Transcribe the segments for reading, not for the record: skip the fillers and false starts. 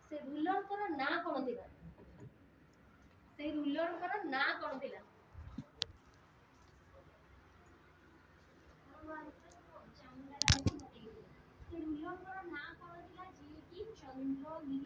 से रूलर ना कौन थिला से रूलर ना कौन थिला से रूलर ना कौन थिला जी की चंद्र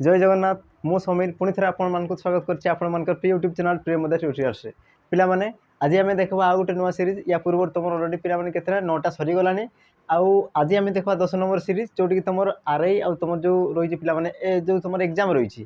जय जगन्नाथ मु समीर पुणी थे आपण स्वागत करछि आपण मानकर प्रिय यूट्यूब चैनल प्रिय मदर ट्यूटोरियल्स रे पिला माने आज आम देखा आउ गोटे नुआ सीरीज या पूर्व तुम अलरेडी पिला माने केते 9टा सरीगलानी आउ आज आम देखा 10 नंबर सीरीज जोटी तुम आरआई आ तुम जो रही पिला माने ए जो तुम एग्जाम रही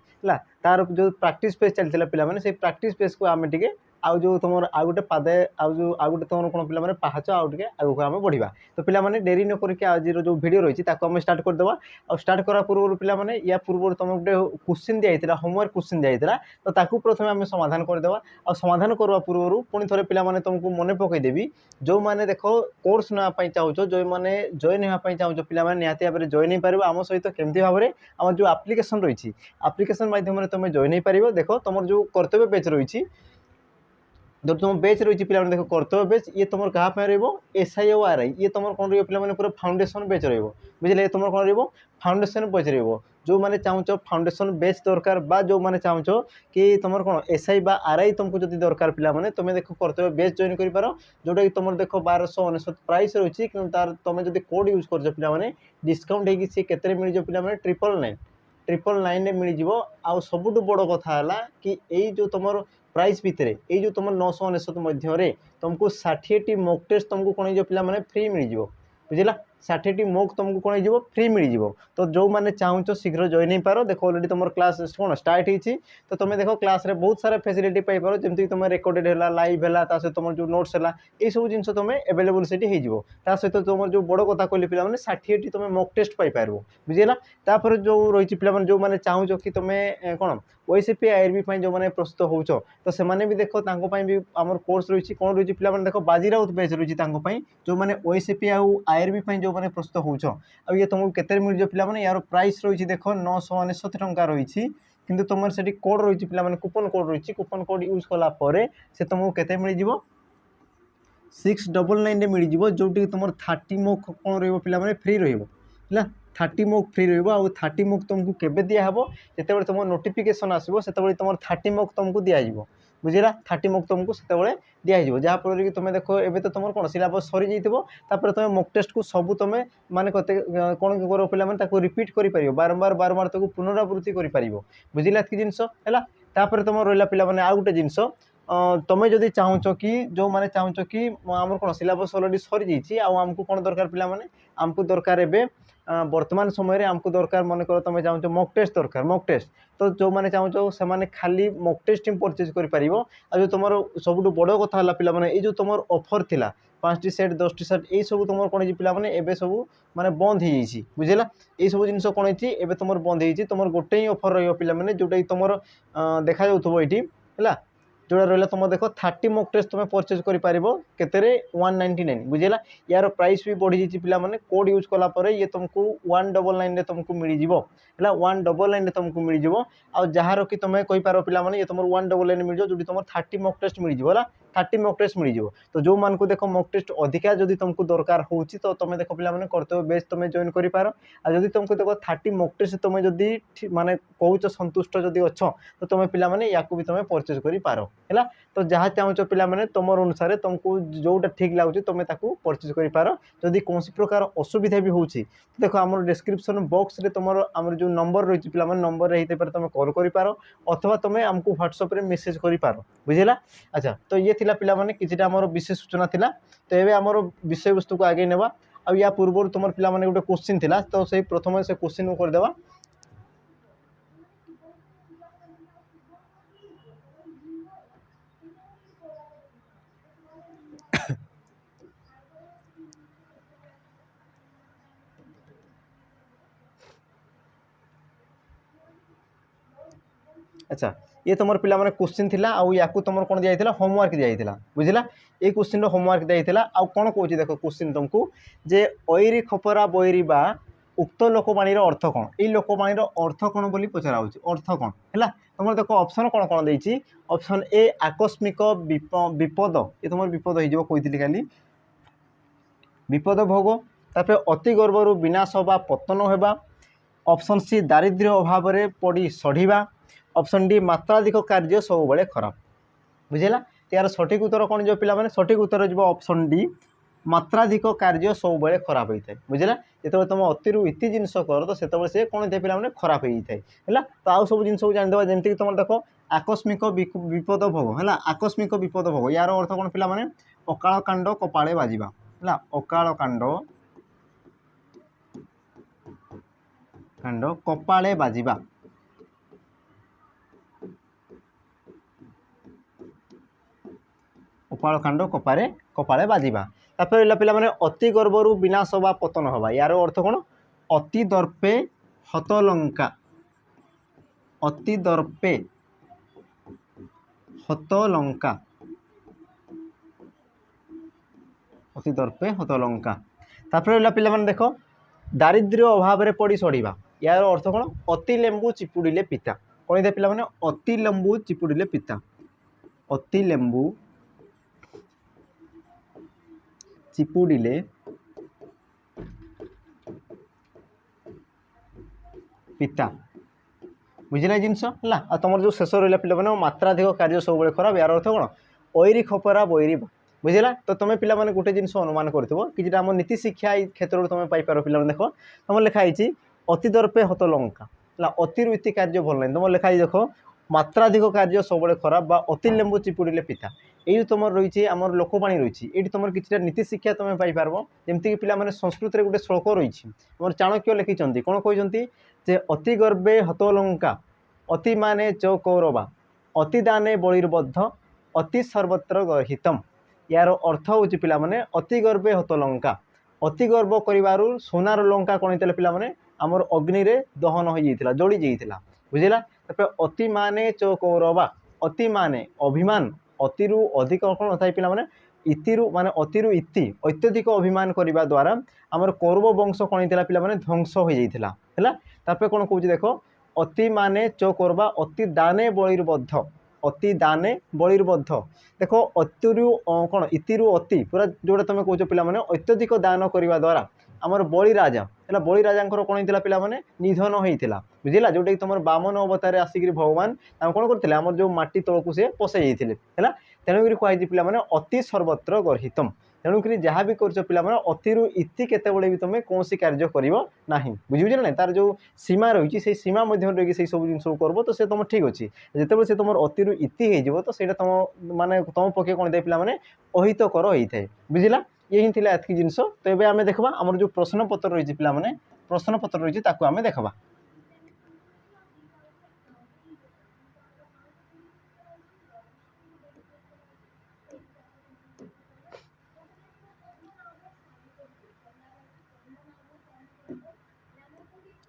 तार जो प्रैक्टिस पेज चलता पिला माने से प्रैक्टिस पेज को आम टिके आउ जो तुम आउ गोटे पादे आउ गोटे तुम कौन पे पाहाच आउ टे आगे आम बढ़ा तो पिला डेरी न करके आज जो वीडियो रही है स्टार्ट करदे आ स्टार्ट करा पूर्व पिला या पूर्व तुम गोटे क्वेश्चन दिया होमवर्क क्वेश्चन दिया तो ताकू प्रथम आम समाधान करदे आ समाधान करवा पूर्व पुणी थे पिला तुमको मन पकईदेवी जो मैंने देख कोर्स नापी चाहो जो मैंने जॉइन होगापी चाहो पिला निहाती भाव में जॉइन हो पार आम सहित केमती भाव में आम जो आप्लिकेसन रही आप्लिकेसन माध्यम तुम जॉइन हो पार देख तुम जो कर्तव्य पेज रही जो तुम बेच रही पिला देख कर्तव्य बेच ये तुम क्या एसआई और आरआई ये तुम कौन रहा पूरा फाउंडेशन बेच रुझे तुम कौन फाउंडेशन बेच जो मैंने चाहो फाउंडेशन बेच दरकार जो मैंने चाहो कि तुम कौन एसआई बा आरआई तुमको जब दरकार पिला तुम देख कर्तव्य बेच जॉइन कर जोटा कि तुम देख 1299 प्राइस रही तार तुम जो कोड यूज कर पे डिस्काउंट होगी सी के मिल पिला 999 मिल आउ सबुठ बड़ कथा कि यही जो तुम प्राइस भितर ये जो तुम 999 मध्य तुमको 60टी मॉक टेस्ट तुमको कौन हो पिला फ्री मिल बुझला 60टी मॉक तुमको कौन हो फ्री मिल तो जो मैंने चाहो शीघ्र जॉइन हो पार देख अलरेडी तुम क्लास कौन स्टार्ट होती तो तुम देख क्लास रे बहुत सारा फैसिलिटी पाई पार जमी तुम रेकर्डेड है लाइव है तुम जो नोट्स है ये सब जिन तुम एवेलेबल से सहित तुम जो बड़ कथा कहली पिला 60टी तुम मॉक टेस्ट पाई पार बुझेगा तापर जो रही पिला जो मैंने चाहो कि तुम कौन ओएसएपी आईआरबी जो मैंने प्रस्तुत हो तो से भी देख भी आम कोर्स रही कौन रही पिला देख बाजीराउत बैच रही जो मैंने ओएसएपी आईआरबी जो मैंने प्रस्तुत हो ये तुमको केते मिल पिला यार प्राइस रही देख 999 टंका रही किंतु तुम से कोड रही पिला कूपन कोड रही कूपन कोड यूज कलापर से तुमको केते मिल 699 मिल जोटी तुम 30 मॉक कौन रहा फ्री रहा 30 मॉक फ्री रहा 30 मॉक तुमको केबे दिया जिते तुम नोटिफिकेशन आसो से तुम 30 मॉक तुमको दिज्व बुझेगा 30 मॉक तुमको से दिज्व जहाँफल कि तुम देख ए तो तुम कौन सिलेबस सरी जाइए तुम मॉक टेस्ट को सब तुम माने कौन कर पे रिपीट कर बारंबार बारंबार तक पुनरावृत्ति कर बुझेगा कि जिनस है तुम रहा पिला आउ गोटे जिनस तुम्हें जदि चाहो कि जो मैंने चाहो कि आम कौन सिलेबस अलरेडी सरी जाइए आमको कौन दरकार पिला आमको दरकार ए वर्तमान समय आमको दरकार मन कर तुम चाहो मॉक टेस्ट दरकार मॉक टेस्ट तो जो मैंने चाहो से खाली मॉक टेस्ट ही परचेज कर तुम सब बड़ कथा पिला ये जो तुम ऑफर थिला 5टी सेट 10टी सेट ये सब तुम कौन है पिला एवं सब माने बंद हो जाइए बुझेगा ये सब जिन कौन है तुम बंद हो तुम गोटे ही ऑफर रहा जोटा कि तुम देखा जाऊ ये है जोड़ा रहा तुम देख 30 मॉक टेस्ट तुम परचेज कर 199 बुझेगा यार प्राइस भी बढ़ी जाइए पिला कोड यूज कलापर ये तुमको 199 तुमको मिल है 199 तुमको मिल जार कि तुम कहींपार पिला ये तुम 199 मिल जो तुम 30 मॉक टेस्ट मिल है 30 मॉक टेस्ट मिल तो जो मान को देख मॉक टेस्ट अधिका जब तुमको दरकार हो तो तुम देख पिला कर्तव्य बेच तुम जॉइन कर जब तुमको देख 30 मॉक टेस्ट तुम जब माने कहूच संतुष्ट जदि अच्छ तो तुम पिला या भी तुम परचेज कर है। तो जहाँ चाहो पिला माने तुम अनुसार तुमको जोटा ठीक लगुच तुम परचेज कर जदि कौन प्रकार असुविधा भी होची तो देखो आम डिस्क्रिप्शन बॉक्स रे तुम आम जो नंबर रही पे नंबर रही तुम कॉल कर अथवा तुम आमको व्हाट्सएप रे मेसेज कर बुझेगा। अच्छा तो ये थिला पिला माने किछिटा हमर विशेष सूचना थिला। तो एबे हमर विषय वस्तु को आगे नेबा। आ या पूर्व तुम पिला माने गोटे क्वेश्चन थिला तो से प्रथम से क्वेश्चन को कर देबा। अच्छा ये तुम पिला माने क्वेश्चन थिला आ या तुम कौन दिया होमवर्क दिया बुझला। ये क्वेश्चन होमवर्क दिया आ कौन कहूँ देख क्वेश्चन तुमको जे ऐरी खपरा बैरी बा उक्त लोकवाणी अर्थ कौन ये लोकवाणी अर्थ कौन बोली पचरा अर्थ कौन है। तुम देख ऑप्शन कौन कौन देती ऑप्शन ए आकस्मिक विपद ये तुम विपद हो कही खाली विपद भोग तापर अति गर्भर विनाश बा पतन होगा। ऑप्शन सी दारिद्र्य अभाव पड़ी सढ़ा। ऑप्शन डी मात्राधिक कार्य सब बड़े खराब बुझेगा। यार सठिक उत्तर कौन जो पिला माने सठिक उत्तर जो ऑप्शन डी मात्राधिक कार्य सब बड़े खराब होता है बुझेगा। जो तुम अति इति जिनस कर तो से से कौन होता है पिला माने खराब होता है। तो आउ सब जिन जानीदे जमीक तुम देख आकस्मिक विपद भोग है। आकस्मिक विपद भोग यार अर्थ कौन पिला माने अकाल कांड कपाळे बाजिबा है। अकाल कांड कपाळे बाजिबा उपाल कांड कपाळे बाजिबा। तापर पिला माने अति गर्भरु विनाश बा पतन हवा यार अर्थ कौन अति दर्पे हतलंका अति दर्पे हतलंका अति दर्पे हतलंका। तापर पिला माने देखो दारिद्र्य अभाव रे पड़ी सड़ीबा यार अर्थ कौन अति लेंबू चिपुड़िले पिता कौन दे पिला माने अति लेंबू चिपुड़िले पिता अति लेंबू चिपुड़िले पिता बुझला जिनस है। तुम जो शेष रहा पिला माने मात्राधिक कार्य सब बड़े खराब यार अर्थ कौन ऐरी खपरा बैरी बुझला। तो तुम पिला माने गोटे जिनस अनुमान करथिबो कि आम नीति शिक्षा क्षेत्र तुम पाइपर पिला देख तुम लिखाई अति दर्पे हतलंका अति इति कार्य भल नहीं तुम लिखाई देख मात्राधिक कार्य सब बड़े खराब बा अति लेंबू चिपुड़िले पिता ये तुम रही आम लोकवाणी रही ये तुम कि नीति शिक्षा तुम पाइपर जमीक पिला माने संस्कृत रे गोटे श्लोक रही तुम चाणक्य लिखिं कौन कहते जे अति गर्भे हतलंका अति माने च कौरवा अति दाने बलिर्बद्ध अति सर्वत्र हितम यार अर्थ हूँ पिला माने अति गर्भे हतलंका अति गर्भ करू सोनार लंका कौन होता पिला माने आमर अग्नि रे दहन हो जाता जली जाता बुझेगा। अति माने च कौरवा अति माने अभिमान अतिरु अधिक कौन होता है पिला माने इतिरु माने अतिरु इति अत्यधिक अभिमान करने द्वारा आमर कौरव वंश कौन होता पिला माने ध्वंस हो जाता है। कौन कहूँ देख अति माने च कौरवा अति दाने बलिर्बद्ध अति दाने बलिर्बद्ध देख अतिरु कौन इतिरु अति पूरा जोटा तुम कौच पिला माने अत्यधिक दान करने द्वारा आमर बलि राजा है बलि राजा कौन होता पिला माने निधन होता बुझेगा जोटा कि तुम बामन अवतार आसिक भगवान कौन करते आमर जो माटी तौक से पशे जाते है। तेणुक कहुई पिला माने अति सर्वत्र गर्हितम तेणुक जहाँ भी कर पिला माने अतिरु इति केतबेले भी तुम कौन कार्य करना बुझे ना तार जो सीमा रही से सीमा मध्य रही से सब जिन कर तो से तुम ठीक अच्छे जिते से तुम अतिरु इति हो तो सहीटा तुम माने तुम पक्षे कौन दे पिला माने अहितकर होता है बुझला। यही थी एतकी जिनस। तो ये आम देखा आमर जो प्रश्न पत्र रही पिला माने प्रश्न पत्र रही आम देखा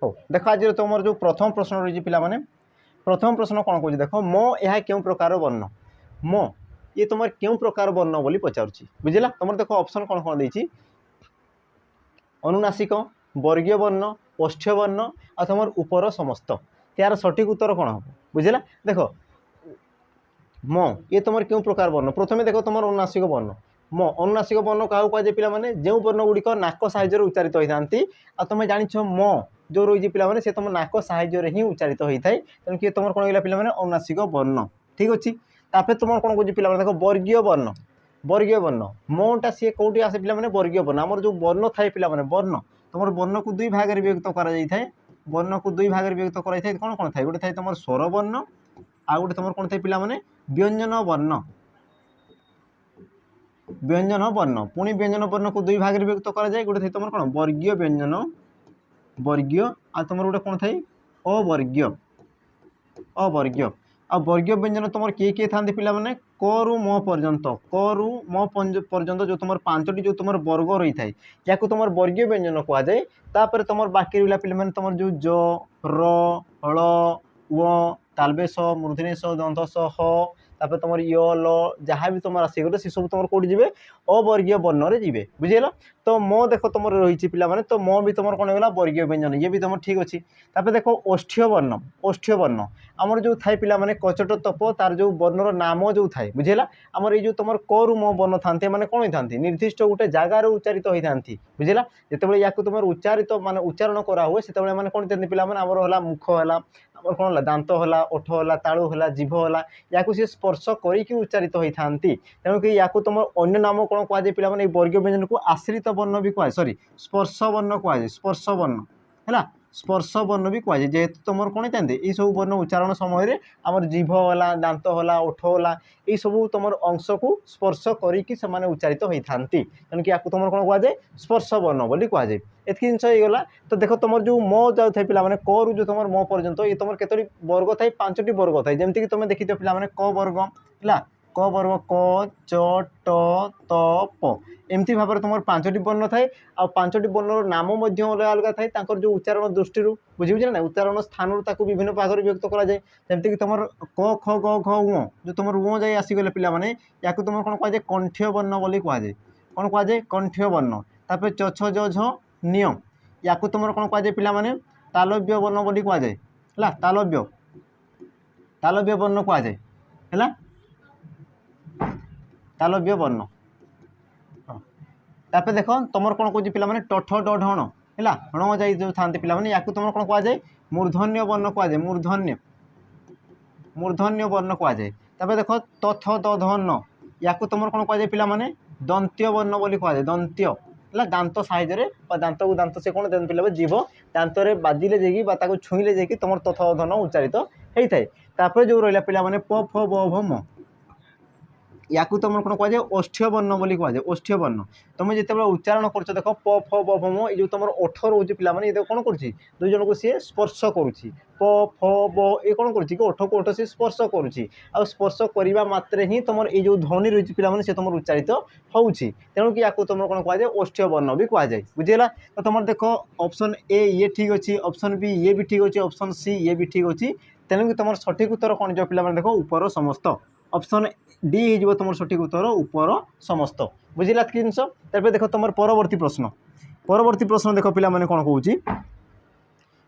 हो देख आज तुम जो प्रथम प्रश्न रही पिला माने प्रथम प्रश्न कौन कह देख मो यह क्यों प्रकार वर्ण मो ये तुम क्यों प्रकार वर्ण बोली पचारुची बुझेगा। तुम देख ऑप्शन कौन कौन देती अनुनासिक वर्गीय वर्ण ओष्ठ्य वर्ण आ तुम उपर समस्त यार सठिक उत्तर कौन हम बुझेगा। देख मो ये तुम क्यों प्रकार वर्ण प्रथम देख तुम अनुनासिक वर्ण मो अनुनासिक वर्ण क्या कहुए पिला माने जो वर्ण गुड़िक नाक साहाय्य उच्चारित होता आ तुम जाच मो जो रही पिला माने से तुम नाक साहाय्य ही उच्चारित होता है तेणुक तुम कौन गला पिला माने अनुनासिक वर्ण ठीक अच्छे। तापर तुम कौन कौन पिला देख वर्गीय वर्ण मोटा सी कौटी आसे पिला वर्गीय वर्ण आमर जो वर्ण थाए पिला वर्ण तुम वर्ण को दुई भाग में विभक्त कर वर्ण को दुई भाग में विभक्त कर कौन कौन थाए गोटे थाए तुम स्वर वर्ण आ गोटे तुम कौन थाए पिला व्यंजन वर्ण पुणी व्यंजन वर्ण को दुई भाग में विभक्त कर गोटे थाए तुम कौन वर्गीय व्यंजन वर्गीय आ तुम गोटे कौन थाए अवर्गीय आ वर्गीय व्यंजन तुम किए था पिला माने क रु म पर्यंत जो तुम पांचटी जो तुम वर्ग रही है या तुम वर्गीय व्यंजन कहुए तापर तुम बाकी रहा पिला तुम जो ज र हल व तालबेश मूर्धनेश दंतस ह तापर तुम य ल जहाँ भी तुम आसीगले सी सब तुम कौटी जी अवर्गीय वर्ण रे जी बुझेल तो मो देख तुम रही पाने तो मो भी तुम कौन होगा वर्गीय व्यंजन ये भी तुम ठीक अच्छी तापर देख ओष्ठ्य वर्ण आमर जो थाए पिला माने कचट तप तार जो वर्णर नाम जो थाए बुझेला आमर ये जो तुम क रु म वर्ण था मैंने कौन होता निर्दिष्ट गोटे जगार उच्चारित होता बुझेला जिते या तुम उच्चारित माने उच्चारण करा हुए से कौन होता पिला आमर है मुख है आमर कौन है दांत है ओठ है तालु है जीभ है या सी स्पर्श करके उच्चारित होता तेणुक या तुम अन्य नाम कौन कहुए पिला वर्गीय व्यंजन को आश्रित वर्ण भी कहुए सॉरी स्पर्श वर्ण कहुए स्पर्श वर्ण है स्पर्श वर्ण भी कहुए जेहेतु तुम कौन होता ये सब वर्ण उच्चारण समय आमर जीभ है दांत है ओठ है ये सब तुम अंश को स्पर्श करके उच्चारित होता तेणुक या तुम कौन कहुए स्पर्श वर्ण बोली कहुए एति जिन होगा तो देख तुम जो म जाए पिला क रु जो तुम म पर्यंत ये तुम केतोटी वर्ग थाए पांचटी वर्ग थाए जमीक तुम देखी पिला क वर्ग है क वर्ग क च ट त प एमती भाव में तुम पांचटी वर्ण थाए आ पांचटी वर्ण नाम अलग अलग थाए जो उच्चारण दृष्टि बुझे ना उच्चारण स्थान विभिन्न भाग में व्यक्त कराए जमीक तुम क ख ग घ उ जो तुम उ जाए आसीगले पिला या तुम कौन कहुए कंठ्य वर्ण बोली कहुए कौन कहुए कंठ्य वर्ण तापर च छ ज झ नियम या तुम कौन कहुए पिला तालव्य वर्ण बोली कहुए है तालव्य वर्ण कहुए है तालव्य वर्ण तापर देख तुम कौन कौन पिला टठ डढ़ है हण जाए जो था पिला या तुम कौन कहुए मूर्धन्य वर्ण कहुए मूर्धन्य वर्ण कहुए तापर देख तथ दधन या तुम कौन कहुए पिला दंत्य वर्ण बोली कहुए दंत्य है दांत साइज दांत को दांत से कौन पिला जीभ दांत बाजिले जाकि छुईले जाकि तुम तथ दधन उच्चारित होता है तापर जो रहा पिला प फ ब भ म या तुम कौन कहुए ओष्ठ्य वर्ण बोली कहुए ओष्ठ्य वर्ण तुम जिते उच्चारण कर देख प फ ब भ म ये तुम ओठ रोचे पिला ये कौन कर दुई जन को सी स्पर्श करुच्ची प फ ब ये कौन कर ओठ को ओठ सी स्पर्श करुच्ची आ स्पर्श करने मात्रे ही तुम ये जो ध्वनि रही पिला से तुम उच्चारित होउछि तेणुक या तुम कौन कहुए ओष्ठ्य वर्ण भी कहुए बुझेगा तो तुम देख ऑप्शन ए ये ठीक अच्छी ऑप्शन बी ये भी ठीक अच्छी ऑप्शन सी ये भी ठीक अच्छी तेणुक तुम सठिक उत्तर कौन जो पिला देख ऊपर समस्त ऑप्शन डी हो तुम सठिक उत्तर ऊपर समस्त बुझिला कि जिनस तापर देख तुम परवर्ती प्रश्न देख पिला माने कौन कहूँ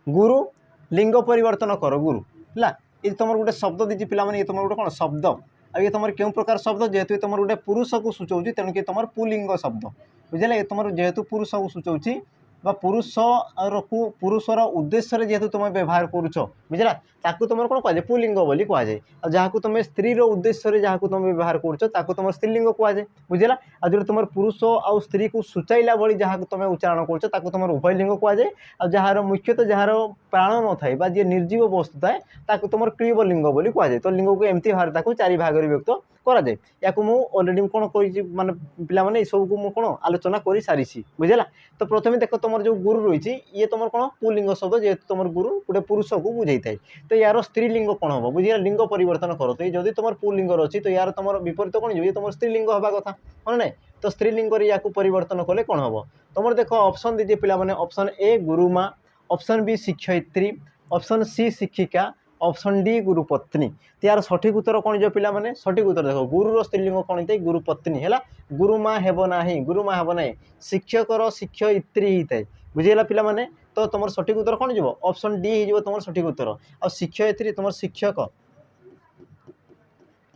गुरु लिंग परिवर्तन कर गुरु है ये तुम गोटे शब्द दीजिए पिला माने ये तुम गोटे कौन शब्द आ ये तुम क्यों प्रकार शब्द जेहेतु तुम गोटे पुरुष को सूचाऊँ तेणुक तुम पुलिंग शब्द बुझे ये तुम जेहेतु पुरुष को सूचाऊँ पुरुषर उद्देश्य जेहेतु तुम व्यवहार करुच बुझला ताकू तुम कौन कहुए पुलिंग बोली कहुए जहाँ तुम स्त्री उद्देश्य जहाँ तुम व्यवहार करुच तुम स्त्रीलिंग कहुए बुझला आ जो तुम पुरुष आ स्त्री को सूचाइला भली जहाँ तुम उच्चारण करुच तुम उभय लिंग कहुए आ जार मुख्यतः जार प्राण न थाए जी निर्जीव वस्तु थाए ताकू तुम क्लीबलिंग बोली कहुए तो लिंग को एमती भाव चारि भाग में व्यक्त कराए या अलरेडी कौन कर माने पिला माने सब को कौन आलोचना कर सारी बुझेगा तो प्रथम देख तुम जो गुरु रही ये तुम कौन पुलिंग शब्द जेहेतु तुम गुरु गोटे पुरुष को बुझे थाए तो यार स्त्रीलिंग कौन हम बुझे लिंग परिवर्तन कर तो जदि तुम पुलिंग अच्छी तो यार तुम विपरीत कौन ये तुम स्त्रीलिंग हवा कथा हाँ ना तो स्त्रीलिंग या परिवर्तन कले कौन हम तुम देख ऑप्शन दीजिए पिला माने ऑप्शन ए गुरुमा ऑप्शन बी शिक्षयित्री ऑप्शन सी शिक्षिका ऑप्शन डी गुरुपत्नी तो यार सठिक उत्तर कौन जो पिला माने सठिक उत्तर देख गुरुर स्त्रीलिंग कौन होता है गुरुपत्नी है गुरुमा हेब ना गुरुमा हेब ना शिक्षकर शिक्षयित्री होता है बुझेगा पिला माने तो तुम सठिक उत्तर कौन जो ऑप्शन डी हो तुम सठिक उत्तर आ शिक्षयित्री तुम शिक्षक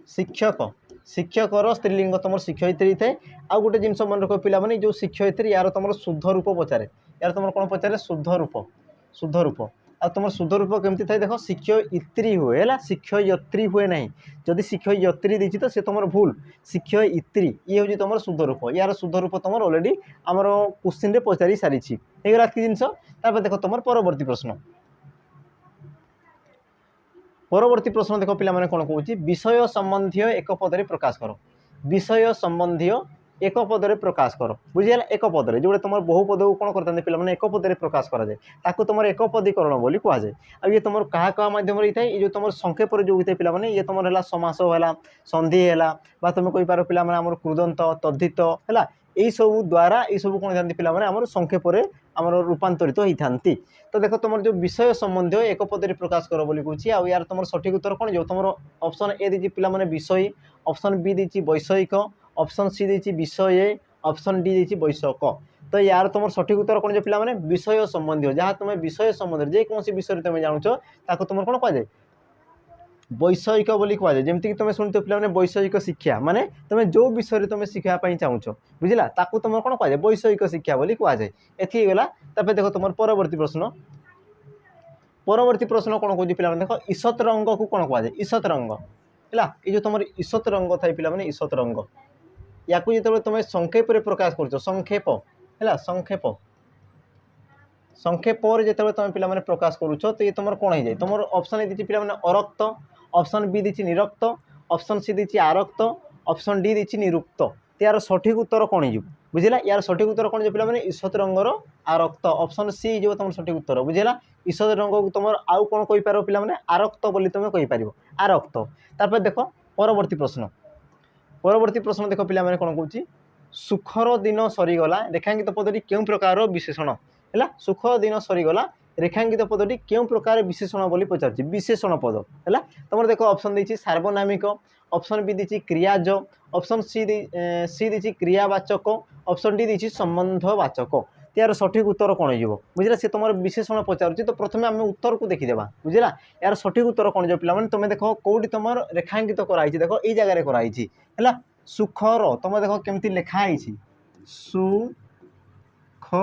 शिक्षक शिक्षकर स्त्रीलिंग तुम शिक्षयित्री थाए आ गोटे जिन मन रख पिला जो शिक्षयित्री यार तुम शुद्ध रूप पचारे यार तुम कौन पचारे शुद्ध रूप आ तुम शुद्ध रूप केमती थाए देख शिक्षयित्री हुए है शिक्षयित्री हुए ना जदि शिक्षयित्री देती तो सी तुम भूल शिक्षयित्री ये हूँ तुम शुद्ध रूप यार शुद्ध रूप तुम अलरेडी आमर क्वेश्चन पचारि सारी होगा कि जिनस देख तुम परवर्ती प्रश्न परवर्ती प्रश्न देख पे कौन कौन विषय संबंधी एक पदरे प्रकाश कर विषय संबंधी एक पदरे प्रकाश कर बुझीगला एक पदरे जो तुम बहु पद को कौन करते पे एक पदरे प्रकाश कराए ताकू तुम एक पदीकरण बोली कहुए आ ये तुम क्या मध्यम होता है ये तुम संक्षेप जो होता है पे ये तुम है समास है संधि है तुम कहीपर पे कृदंत तद्धित है यही सब द्वारा ये सब कौन था पे संक्षेप आम रूपांतरित होता तो देख तुम जो विषय संबंध एक पदरे प्रकाश कर बोली कहूँ आ यार तुम सठिक उत्तर कौन जो तुम ऑप्शन ए दी पे विषय ऑप्शन बी दी वैषयिक ऑप्शन सी दी विषय ऑप्शन डी दी वैषयक तो यार तुम सठिक उत्तर कौन जो पे विषय संबंधी जहाँ तुम विषय संबंध जेकोसी विषय तुम जानूच तुम कौन कहुए वैषयिक बोली कहुए जमीक तुम शुणुथ पे वैषयिक शिक्षा माने तुम जो विषय तुम शिखापी चाहूच बुझला ताकू तुम कौन कहुए वैषयिक शिक्षा बोली कहुए एथि गला देख तुम परवर्ती प्रश्न कौन कौन पे देख ईषत रंग को कौन कहुए ईषत रंग है ये जो तुम ईषत रंग थाई पे ईषत रंग या जो तुम संक्षेप प्रकाश कर संक्षेप है संक्षेप संक्षेप जो तुम पे प्रकाश करुच तो ये तुम कौन हो जाए तुम ऑप्शन ए दी पे अरक्त ऑप्शन बी दी निरक्त ऑप्शन सी दी आरक्त ऑप्शन डी दी निरुक्त तो यार सठिक उत्तर कौन हो बुझला यार सठिक उत्तर कौन जो पे ईषत रंगर आरक्त ऑप्शन सी जो तुम सठिक उत्तर बुझला ईषत रंग को तुम आउ कौन कहीपर पे आरक्त बोली तुम कहीपर आरक्त तापर देख परवर्ती प्रश्न देख पे कौन कौन सुखर दिन सरीगला रेखांकित पदटी क्यों प्रकार विशेषण है सुख दिन सरीगला रेखांकित पदटी क्यों प्रकार विशेषण बोली पचार विशेषण पद है तुम देख ऑप्शन दी सार्वनामिक ऑप्शन बी दी क्रियाज ऑप्शन सी दी क्रियावाचक ऑप्शन डी दी संबंधवाचक यार सठिक उत्तर कौन हो बुझला सी तुम विशेषण पचार तो प्रथम आम उत्तर को देखीदेवा बुझला यार सठिक उत्तर कौन जो पे तुम देख कौटी तुम रेखांकित कराई देख ये जगह कराई है सुखर तुम देख केमती लिखाई सुख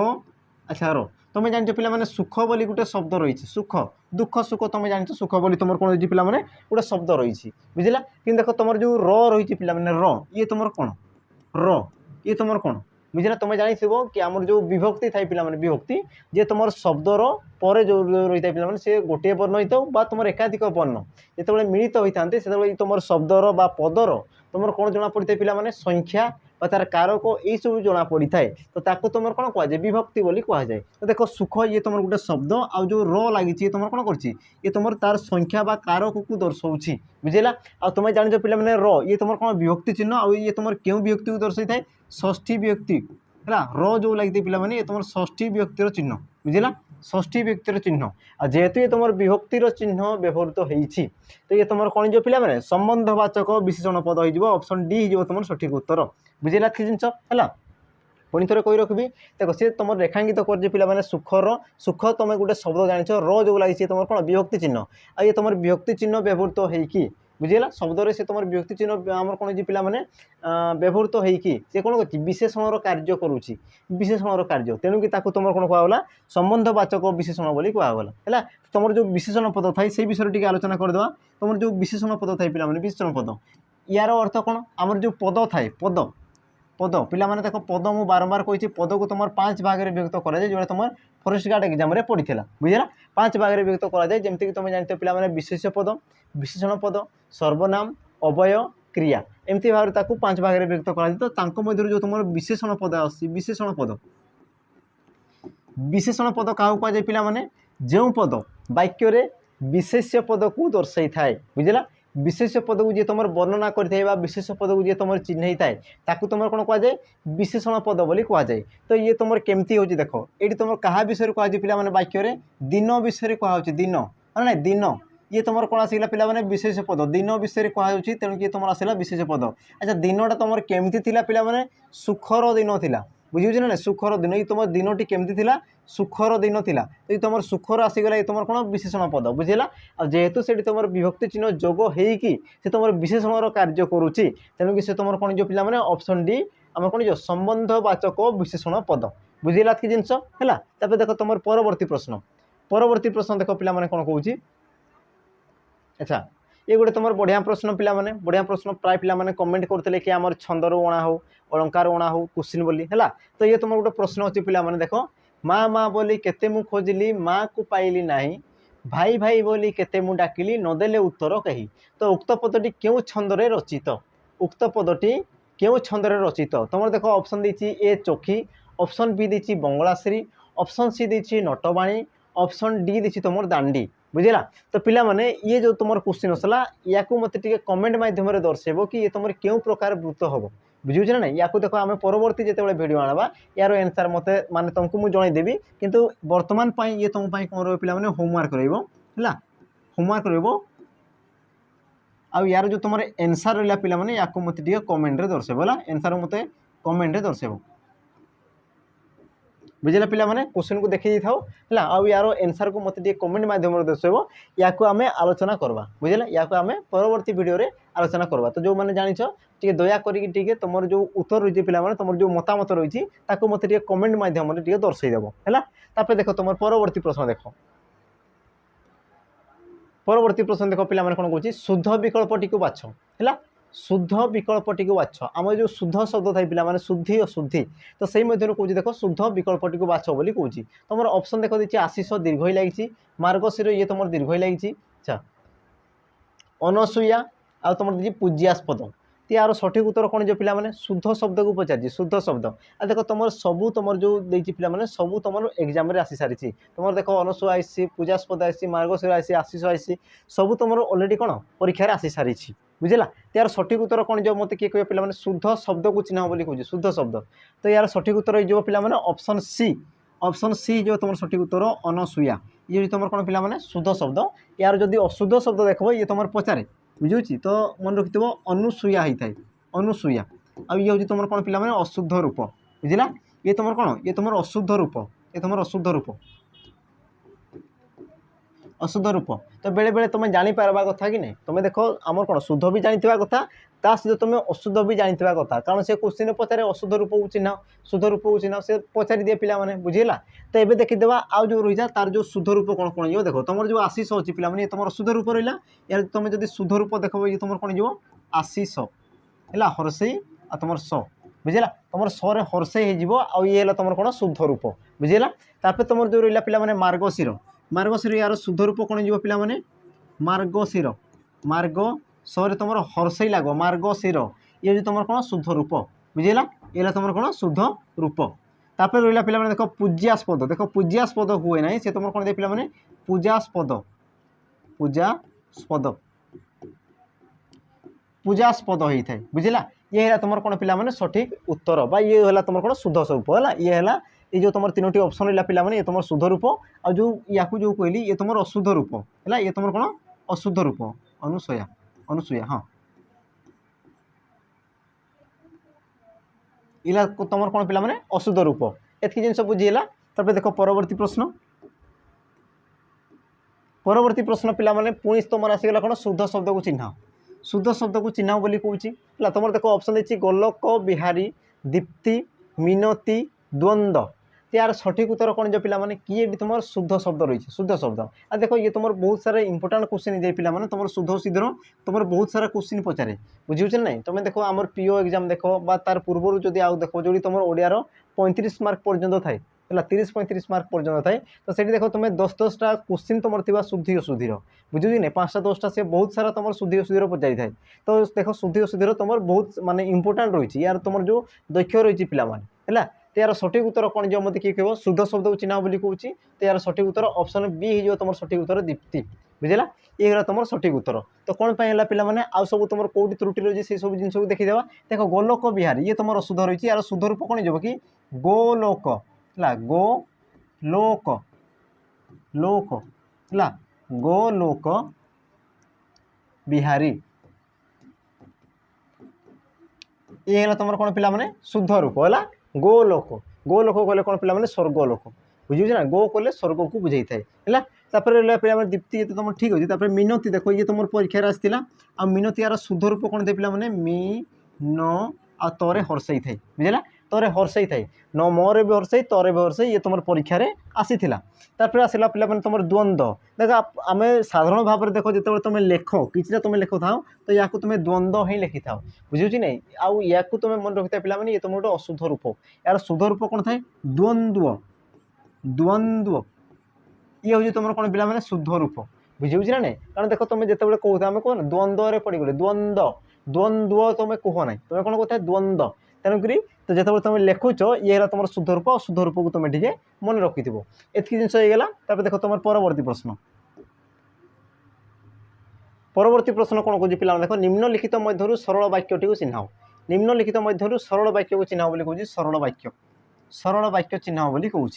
अच्छा रो तुम जान पे सुख बोली गोटे शब्द रही सुख दुख सुख तुम जान सुख बोली तुम कौन पे गोटे शब्द रही बुझला कि देख तुम जो रही पे र ये तुम कौन र ये तुम कौन बुझला तुम जानी कि आमर जो विभक्ति थाई पे विभक्ति जे तुम शब्दर पर जो रही है पे से गोटे वर्ण होता तुम एकाधिक वर्ण जो मिलित होता से तुम शब्दर बा पदर तुम कौन जना पड़ी पे संख्या तार कारक यही सब जना पड़ी थाए तो ताकू तुम कौन कहुए विभक्ति बोली कहुए तो देख सुख ये तुम गोटे शब्द आउ जो र लगी तुम कौन कर तुम तार संख्या बा कारक को दर्शाऊँ बुझेगा आ तुम जान पे र ये तुम कौन विभक्ति चिन्ह आ ये तुम क्यों विभक्ति को दर्शाई थाए षष्ठी विभक्ति है र जो लगी पे ये तुम षष्ठी विभक्तिर चिन्ह बुझेगा षष्ठी व्यक्तिर चिन्ह आ जेहेतु ये तुम विभक्तिर चिन्ह व्यवहृत होती तो ये तुम कौन जो पे संबंधवाचक विशेषण पद हो ऑप्शन डी हो तुम सठिक उत्तर बुझेगा कि जिनस है पुणी थे कही रखी देख सी तुम रेखांकित कर पे सुखर सुख तुम गोटे शब्द जान र जो लगी तुम कौन विभक्ति चिन्ह आ ये तुम विभक्ति चिन्ह व्यवहृत होगी बुझेगा शब्द से तुम विभक्ति चिन्ह आम कौन पे व्यवहृत होगी कौन कर विशेषण कार्य करुच्ची विशेषण कार्य तेणु कि तुम कौन कहला संबंधवाचक विशेषण बोली कहगला है तुम जो विशेषण पद थाई से विषय टी आलोचना करदे तुम जो विशेषण पद थाई पे विशेषण पद यार अर्थ कौन आमर जो पद थाए पद पद पे देख पद मुझे बारंबार कही पद को तुम 5 भाग में विभक्त कराए जो तुम फॉरेस्ट गार्ड एग्जाम पड़ी बुझेगा 5 भाग में विभक्त कराए जमीक तुम जानते पे विशेष पद विशेषण पद सर्वनाम अवय क्रिया एमती भाव में 5 भाग में विभक्त कराए तो मध्य जो तुम विशेषण पद विशेषण पद क्या कहुए पे जो पद वाक्य विशेष्य पद को दर्शाई थाए बुझेगा विशेष पद को जी तुम वर्णना कर विशेष पद को जी तुम चिन्ह थाए ताकू तुम कौन कहुए विशेषण पद बोली कहुए तो ये तुम केमती हो देख ये तुम क्या विषय कहुए पे वाक्य दिन विषय कहुचे दिन है ना दिन ये तुम कौन आसला पे विशेष पद दिन विषय कहुच्छी तेणु कि तुम आसला विशेष पद अच्छा दिनटा तुम केमती पे सुखर दिन थिला बुझे ना सुखर दिन ये तुम दिन टी केमती थिला सुखर दिन थिला तो तुम सुखर आसीगला ये तुम कौन विशेषण पद बुझेगा आ जेहेतु से तुम विभक्ति चिन्ह जोग होगी से तुम विशेषण कार्य करुच्ची तेणुक से तुम कौन जो पे ऑप्शन डी आम कौन जो संबंधवाचक विशेषण पद बुझेगा कि जिनस है देख तुम परवर्ती प्रश्न देख पिला माने कोन कहूची। अच्छा ये गोटे तुम बढ़िया प्रश्न पिला माने बढ़िया प्रश्न प्राय पिला माने कमेंट करते कि आम छंदर ओणा हो अलंकार ओणा हो क्वेश्चन बोली है। तो ये तुम गोटे प्रश्न अच्छी पिला माने देख माँ माँ बोली केते मु खोजिली माँ को पाइली नाही भाई भाई बोली केते मु डाकिली नदेले उत्तर कही। तो उक्त पदटी क्यों छंदरे रचित उक्त पदटी क्यों छंदरे रचित तुम देख ऑप्शन देछि ए चोखी ऑप्शन बी देछि बंगलाश्री ऑप्शन सी देछि नटवाणी ऑप्शन डी देछि तुम दांडी बुझेगा। तो पिला माने ये जो तुम क्वेश्चन असला या मत कमेंट माध्यम दर्शेब कि ये तुम क्यों प्रकार वृत्त हम बुझे ना या देख आम परवर्ती जिते भिड आना यार एनसार मत माने तुमको मुझे जनईदेवी किंतु वर्तमान ये तुम कौन रो पिला माने होमवर्क रहा होमवर्क आउ यार जो तुम एनसार रहा पिला माने या मत कमेंट दर्शेब है एनसार मत कमेंट दर्शेब बुझे पिला माने क्वेश्चन को देखी था है आउ यार एनसार को मत कमेंट माध्यम दर्शेब या आम आलोचना करवा बुझे या आम परवर्ती वीडियो रे आलोचना करवा। तो जो मैंने जानिछ टे दया करी तुम जो उत्तर रही पिला माने तुम जो मतामत रही मत कमेंट माध्यम दर्शईदेव है। देख तुम परवर्ती प्रश्न देख परवर्ती प्रश्न देख पिला माने कोन कहूची शुद्ध विकल्पटी को बाछ है शुद्ध विकल्पटी को बाछ आम जो शुद्ध शब्द था पिला माने शुद्धि अशुद्धि तो सही मध्य कहूँ देख शुद्ध विकल्पटी को बाछ बोली कहूँ। तुम ऑप्शन देख दी आशीष दीर्घ लगी मार्गशीर ये तुम दीर्घ लगी अच्छा अनसुया आ तुम दी पूज्यास्पद तो यार सठिक उत्तर कौन जो पिला माने शुद्ध शब्द को पचार शुद्ध शब्द आ देख तुम सबू तुम जो देती पिला माने सबू तुम एग्जाम रे आसी सारी तुम देख अनसुया आसी पूजास्पद आसी मार्गशीर आसी आशीष आसी सबू तुम ऑलरेडी कौन परीक्षा आसी सारी बुझेगा। तो यार सठिक उत्तर कौन जो मत किए कहे पे शुद्ध शब्द को चिन्ह बोली कहूँ शुद्ध शब्द तो यार सठिक उत्तर हो पे ऑप्शन सी जो तुम सठिक उत्तर अनसुया ये तुम कौन पे शुद्ध शब्द यार जदि अशुद्ध शब्द देख ये तुम पचारे बुझे तो मन रखि अनुसूया होता है अनुसूया आ ये हूँ तुम कौन पे अशुद्ध रूप बुझला ये तुम कौन ये तुम अशुद्ध रूप ये तुम अशुद्ध रूप अशुद्ध रूप तो बेले बेले तुम जानीपारवा कथा कि नहीं तुम देख आम कौन शुद्ध भी जानी कथा ता सहित तुम अशुद्ध भी जानी कथा कारण से क्वेश्चन पचारे अशुद्ध रूप को चिन्ह शुद्ध रूप को चिन्ह से पचारि दिए पिला माने बुझेगा। तो ये देखीदेवा आउ जो रही तार जो शुद्ध रूप कौन कौन जो देख तुम जो आशीष अच्छी पिला माने तुम शुद्ध रूप रहा यार तुम जब शुद्ध रूप देख ये तुम कौन जो आशीष है हर्षई आ तुम स बुझेगा तुम सरे हर्षई हो ये तुम कौन शुद्ध रूप बुझेगा। तापर तुम जो रहा पिला माने मार्गशीर मार्गशीर यार शुद्ध रूप कौन जो पिला माने मार्गशीर मार्ग सरे तुम हर्षई लाग मार्गशीर ये तुम कौन शुद्ध रूप बुझेगा ये तुम कौन शुद्ध रूप। तापर रहा पिला माने देख पूज्यास्पद देख पूज्यास्पद हुए ना से तुम कौन दे पिला माने पूजास्पद पूजास्पद पूजास्पद होता है बुझेगा ये है तुम कौन पिला माने सठिक उत्तर बा ये है तुम कौन शुद्ध स्वरूप है ये है ये जो तुम तीनो ऑप्शन रहा पिला माने ये तुम शुद्ध रूप आ जो या जो कहली ये तुम अशुद्ध रूप है ये तुम कौन अशुद्ध रूप अनुसूया अनुसूया हाँ इला तुम कौन पिला माने अशुद्ध रूप एतकी जिन बुझीला। तब देख परवर्ती प्रश्न पिला माने पुणी तुम आसीगला कौन शुद्ध शब्द को चिन्ह बोली कहूँ तुम देख ऑप्शन देती गोलोक बिहारी दीप्ति मिनती द्वंद्व यार सठिक उत्तर कौन जो पिला माने किए भी तुम शुद्ध शब्द रही शुद्ध शब्द आ देखो ये तुम बहुत सारा इंपोर्टाट क्वेश्चन दे पिला माने तुम शुद्ध सीधर तुम बहुत सारा क्वेश्चन पचारे बुझे ना तुम देखो आम पीओ एग्जाम देख तार पूर्व जदि आउ देख जो तुम ओडियार 35 मार्क पर्यंत थाए 30-35 मार्क पर्यंत थाए तो से देख तुम 10-10टा क्वेश्चन तुम शुद्धि अशुद्धि बुझे ना 5टा-10टा से बहुत सारा तुम शुद्धि अशुद्धि पचारि थाए तो देख शुद्धि अशुद्धि तुम बहुत माने इंपोर्टाट रही यार तुम जो दक्ष रही पिला माने है तो यार सठिक उत्तर कौन जो मत किए कह शुद्ध शब्द को चिन्ह बोली कहूँ तो यार सठिक उत्तर ऑप्शन बी हो तुम सठिक उत्तर दीप्ति बुझेगा ये तुम सठिक उत्तर। तो कौन है पिला माने आउ सब तुम कौटी त्रुटि रही है सब जिन को देखीदेवा देख गोलोक बिहारी ये तुम अशुद्ध रही यार शुद्ध रूप कौन हो कि गोलोक है गोलोक लोक है गोलोक बिहारी ये तुम कौन पिला माने शुद्ध रूप है गोलोक गोलोक कहले कौन पिला माने स्वर्गलोक बुझे ना गो कहले स्वर्ग को बुझे थाए है। तापर रहा पिला दीप्ति ये तो तुम ठीक अच्छे तापर मिनती देख ये तुम परीक्षा आसाला आ मिनती यार शुद्ध रूप कौन थे पिला माने मी न आ तरे हर्षई थाए बुझेगा। तोरे हर्षई थाए न मोरे भी हर्षई तोरे भी हर्षई ये तुम परीक्षा रे आसीथिला। तापर आसला पिला माने तुम द्वंद्व देख आम साधारण भाव में देख जो तुम लेख कि तुम लेख था तो या तुम द्वंद्व ही लिखि था बुझे नहीं आउ या तुम मन रखी पिला ये तुम गोटे अशुद्ध रूप यार शुद्ध रूप कौन थाए द्वंद्व द्वंद्व ये हूँ तुम कौन पिला शुद्ध रूप बुझे ना नहीं कारण देख तुम जिते कहते आम कह द्वंद्व पड़गले द्वंद्व द्वंद्व तुम कह ना तुम कौन कहता द्वंद्व तेणुक तो जिते तुम लिखुच ये तुम शुद्ध रूप अशुद्ध रूप को तुम टे मन रखि एति जिन होगा देख तुम परवर्ती प्रश्न परवर्ती प्रश्न कौन कौन पिला देख निम्नलिखित मध्य सरल वाक्यटी को चिन्ह निम्नलिखित मध्य सरल वाक्य को चिन्ह बोली कहूँ सरल वाक्य चिन्ह बोली कहूँ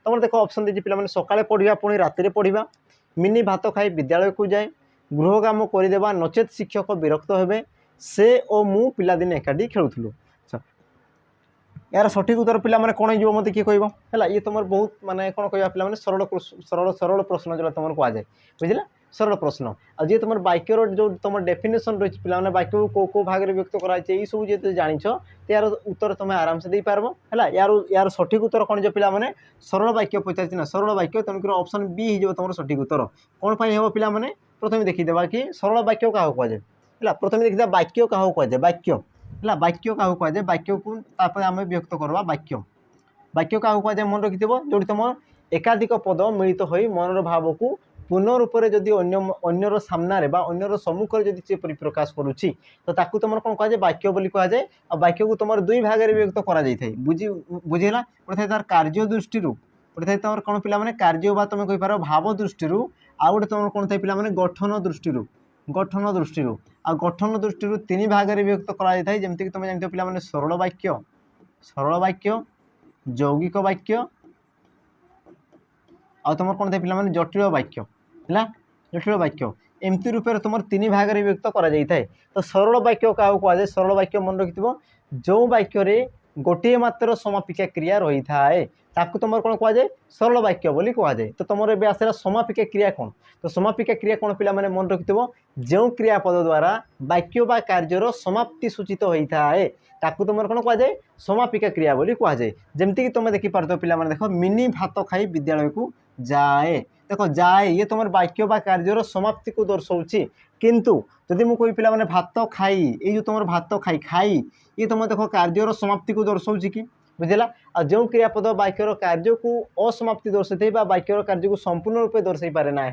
तुम देख ऑप्शन देती पे सकाଳେ पढ़ा पुणी राति पढ़ा मिनी भात खाई विद्यालय को जाए गृह काम करदेवा नचेत शिक्षक विरक्त हेबे से और मु पिलादिन एकाठी खेलुलु यार सठिक उत्तर पिला माने कौन हो मत किए कहला ये तुम बहुत माने कौन कह पे सरल सरल सरल प्रश्न जो तुम कहुए बुझला सरल प्रश्न आ जी तुम वाक्यर जो तुम डेफिनेशन रही पे वाक्य को कौ भाग में व्यक्त कराई ये सब जो जान तो यार उत्तर तुम आराम से दे पारब है यार यार सठिक उत्तर कौन जो पे सरल वाक्य पचार ना सरल वाक्य तेणुक ऑप्शन बी हो तुम सठिक उत्तर कौन हम पे प्रथम देखीदे कि सरल वाक्य क्या कहुए है प्रथम देखीदा वाक्य क्या कहुए वाक्य है वाक्य क्या कहुए वाक्य को आम व्यक्त करवा वाक्य वाक्य क्या कहुए मन रखि जो तुम एकाधिक पद मिलित हो मनर भाव को पूर्ण रूप से जदि अन्यर सामना अन्यर सम्मुख में जब प्रकाश करुच्ची तो ताकू तुम कौन कहुए वाक्य बोली कहुए और वाक्य को तुम दुई भाग में व्यक्त कर बुझेगा गोटे थाए तार कार्य दृष्टि गोटे थाए तुम कौन पे कार्य बा तुम कहींपार भाव दृष्टि आउ गोटे तुम कौन थाए पे गठन दृष्टि आ गठन दृष्टि तीन भाग में व्यक्त करमती तुम जानते पे सरल वाक्य यौगिक वाक्य आ तुम कौन थे पे जटिल वाक्य है जटिल वाक्य एमती रूप में तुम तीन भाग में व्यक्त कर तो सरल वाक्य क्या कहुए सरल वाक्य मन रखि जो वाक्य गोटे मात्र समापिका क्रिया रही थाए ताकू तुम कौन कहुए सरल वाक्य बोली कहुए तो तुम ए आसला समापिका क्रिया कौन तो समापिका क्रिया कौन पे मन रखि जो क्रियापद द्वारा वाक्य बा कार्यर समाप्ति सूचित होता है ताकू तुम कौन कहुए समापिका क्रिया बोली कहुए जमती तुम देखिपार पे देख मिनी भात खाई विद्यालय को जाए देख जाए ये तुम वाक्य बा कार्यर समाप्ति को दर्शाऊँ किंतु जदि मुझे कोई पे भात खाई ये जो तुम भात खाई खाई ये तुम देख कार्यर समाप्ति को दर्शाऊँ कि बुझेगा आ जो क्रियापद वाक्यर कार्य को असमाप्ति दर्शाई वाक्यर कार्य को संपूर्ण रूप दर्शाई पारे ना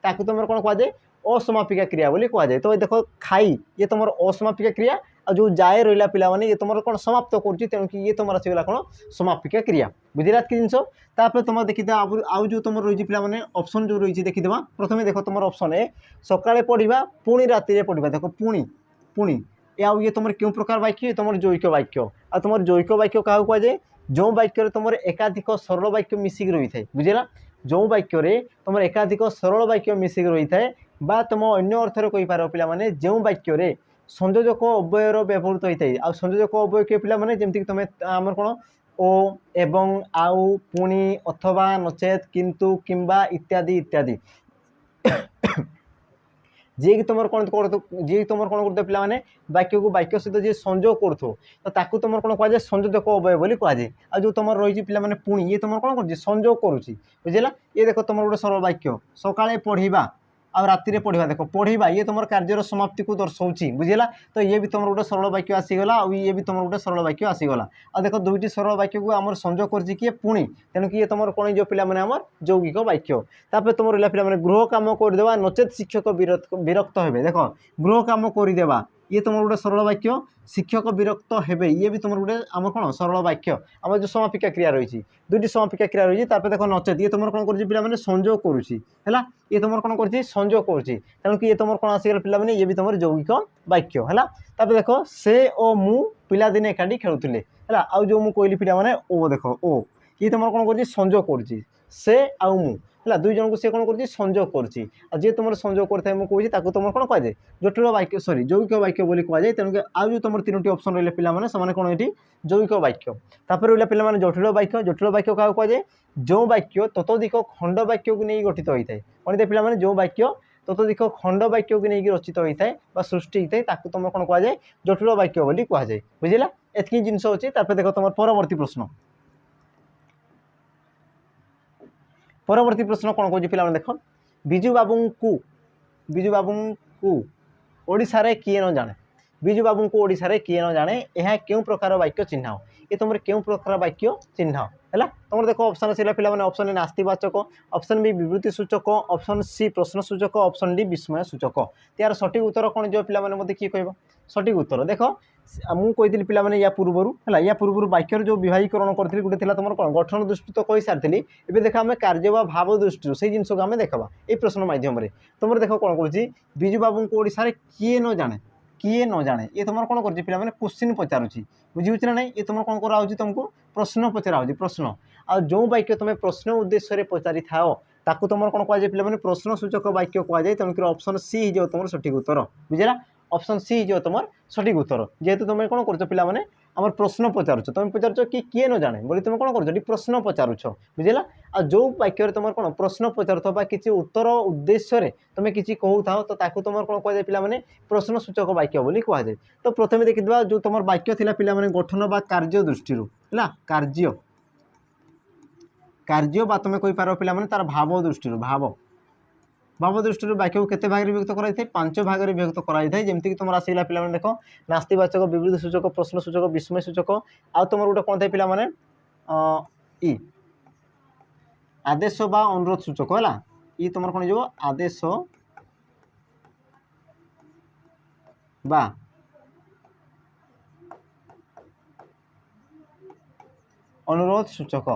ताकू तुम कौन कहुए असमापिका क्रिया बोली कहुए तो देख खाई ये तुम असमापिका क्रिया और जो जाए रहा पिला ये तुम कौन समाप्त करुँच ये तुम आसगला कौन समापिका क्रिया बुझेगा कि जिनस तुम देखी आउ जो तुम रही पे ऑप्शन जो रही देखीद प्रथम देख तुम ऑप्शन ए सकाळे पढ़ा पुणी राति पढ़ा देख पुणी पुणी आउ ये तुम क्यों प्रकार वाक्य तुम जैविक वाक्य आ तुम जैविक वाक्य क्या कहुए जो वाक्य तुम एकाधिक सरल वाक्य मिसिक रही है बुझेगा जो वाक्य तुम एकाधिक सरल वाक्य मिसिक रही है बा तुम अन्य अर्थर कहींपार पे जो वाक्य संयोजक अव्ययर व्यवहृत होता है आ संयोजक अव्यय के पे जमीक तुम आम कौन ओ एवं आउ पुणी अथवा नचेत किंतु किंबा इत्यादि इत्यादि जी कि तुम कौन जी तुम कौन करते पे वाक्य को वाक्य सहित जी संयोग कर तो ताकू तुम कौन कहुए संयोजक अव्यय बोली कहुए आ जो तुम रही पे पुणी ये तुम कौन कर संयोग करुच्ची बुझेगा ये देख तुम गोटे सरल वाक्य सकाळे पढ़ा आ राति पढ़ा देख पढ़ा ये तुम कार्यर समाप्ति को दर्शाऊँ बुझेगा तो ये भी तुम गोटे सरल वाक्य आसीगला और ये भी तुम गोटे सरल वाक्य आसीगला आ देख दुईटी सरल वाक्य को आम संयोग कर किए पुणी तेणुक ये तुम कौन जो पे यौगिक वाक्य तापर तुम रहा पे गृह काम करदेवा नचेत शिक्षक विरक्त हे देख गृह काम करदेवा ये तुम गोटे सरल वाक्य शिक्षक विरक्त हेबे ये भी तुम गोटे आम कौन सरल वाक्य आम जो समापिका क्रिया रही दुईटी समापिका क्रिया रही देख नचेत ये तुम कौन कर संयोग करुच्ची है ये तुम कौन कर संयोग करुच्ची तेणुक ये तुम कौन आसगला पे ये भी तुम यौगिक वाक्य है देख से ओ मु पिलादिने एकाठी खेलुले है आउ जो मुझे कहली पे ओ देख ओ ये तुम कौन कर संयोग करुच्ची से आउ मु है दुई जन को सी कौन कर संयोग कर जी तुम संयोग करता है मुझे कहूँ तुम कौन कहुए जटिल वाक्य सॉरी यौगिक वाक्य बोली कहुए तेणुक आउ जो तुम तीनो ऑप्शन रही पे कौन ये यौगिक वाक्य तापर रहा पे जटिल वाक्य क्या कहुए जो वाक्य ततोधिक खंड वाक्य को नहीं गठित होता है कौन पे जो वाक्य ततोधिक खंड वाक्य को नहीं रचित होता है सृष्टि होता है तुम कौन कहुए जटिल वाक्य बोली कहुए बुझेगा एतकी जिनस अच्छी देख तुम परवर्ती प्रश्न कौन कौन पे देख विजु बाबू को ओडिशा रे किए न जाने विजु बाबू को ओडिशा रे किए न जाने यह क्यों प्रकार वाक्य चिन्ह ये तुम क्यों प्रकार वाक्य चिन्ह है तुम देख ऑप्शन से पे ऑप्शन ए नास्तिवाचक ऑप्शन बी विवृत्ति सूचक ऑप्शन सी प्रश्न सूचक ऑप्शन डी विस्मय सूचक यार सठिक उत्तर कौन जो पे मत किए कह सठिक उत्तर देख मुझे पे या पूर्वर है या पूर्वर वाक्यर जो विभागीकरण करी गोटे तुम कौन गठन दृष्टि तो कही सारी ए देख आम कार्य व भाव दृष्टि से जिनस को आम देखा ये प्रश्न मध्यम तुम देख कौन कर विजु बाबू को ओडिशा रे किए न जाने ये तुम कौन कर क्वेश्चन पचारुची बुझे ना नहीं ये तुम कौन करा तुमको प्रश्न पचरा प्रश्न आ जो वाक्य तुम प्रश्न उद्देश्य पचारि था ताकू तुम कौन कह पे प्रश्न सूचक वाक्य कहुए तेणुक ऑप्शन सी हो तुम सठिक उत्तर बुझेगा ऑप्शन सी हो तुम सठिक उत्तर जेहेतु तुम कौन कर पे आम प्रश्न पचारुच तुम पचार कि किए न जाने बोली तुम कौन कर प्रश्न पचारुच बुझेगा आ जो वाक्य तुम कौन प्रश्न पचार कि उत्तर उद्देश्य तुम किसी कहू था तो ताकू तुम कौन कह पे प्रश्न सूचक वाक्य बोली कहुए तो प्रथम देखा जो तुम वाक्य थी पे गठन बा कार्य दृष्टि है कार्य बा तुम कही पार पे तार भाव दृष्टि भाव दृष्टि वाक्य को केते भाग विभक्त कराई 5 भाग विभक्त कराई जमीक तुम आसला पे देख नास्तिवाचक विवृत्ति सूचक प्रश्न सूचक विस्मय सूचक आ तुम गोटे कौन थे पे ई आदेश बा अनुरोध सूचक है ई तुम कौन जो आदेश बा अनुरोध सूचक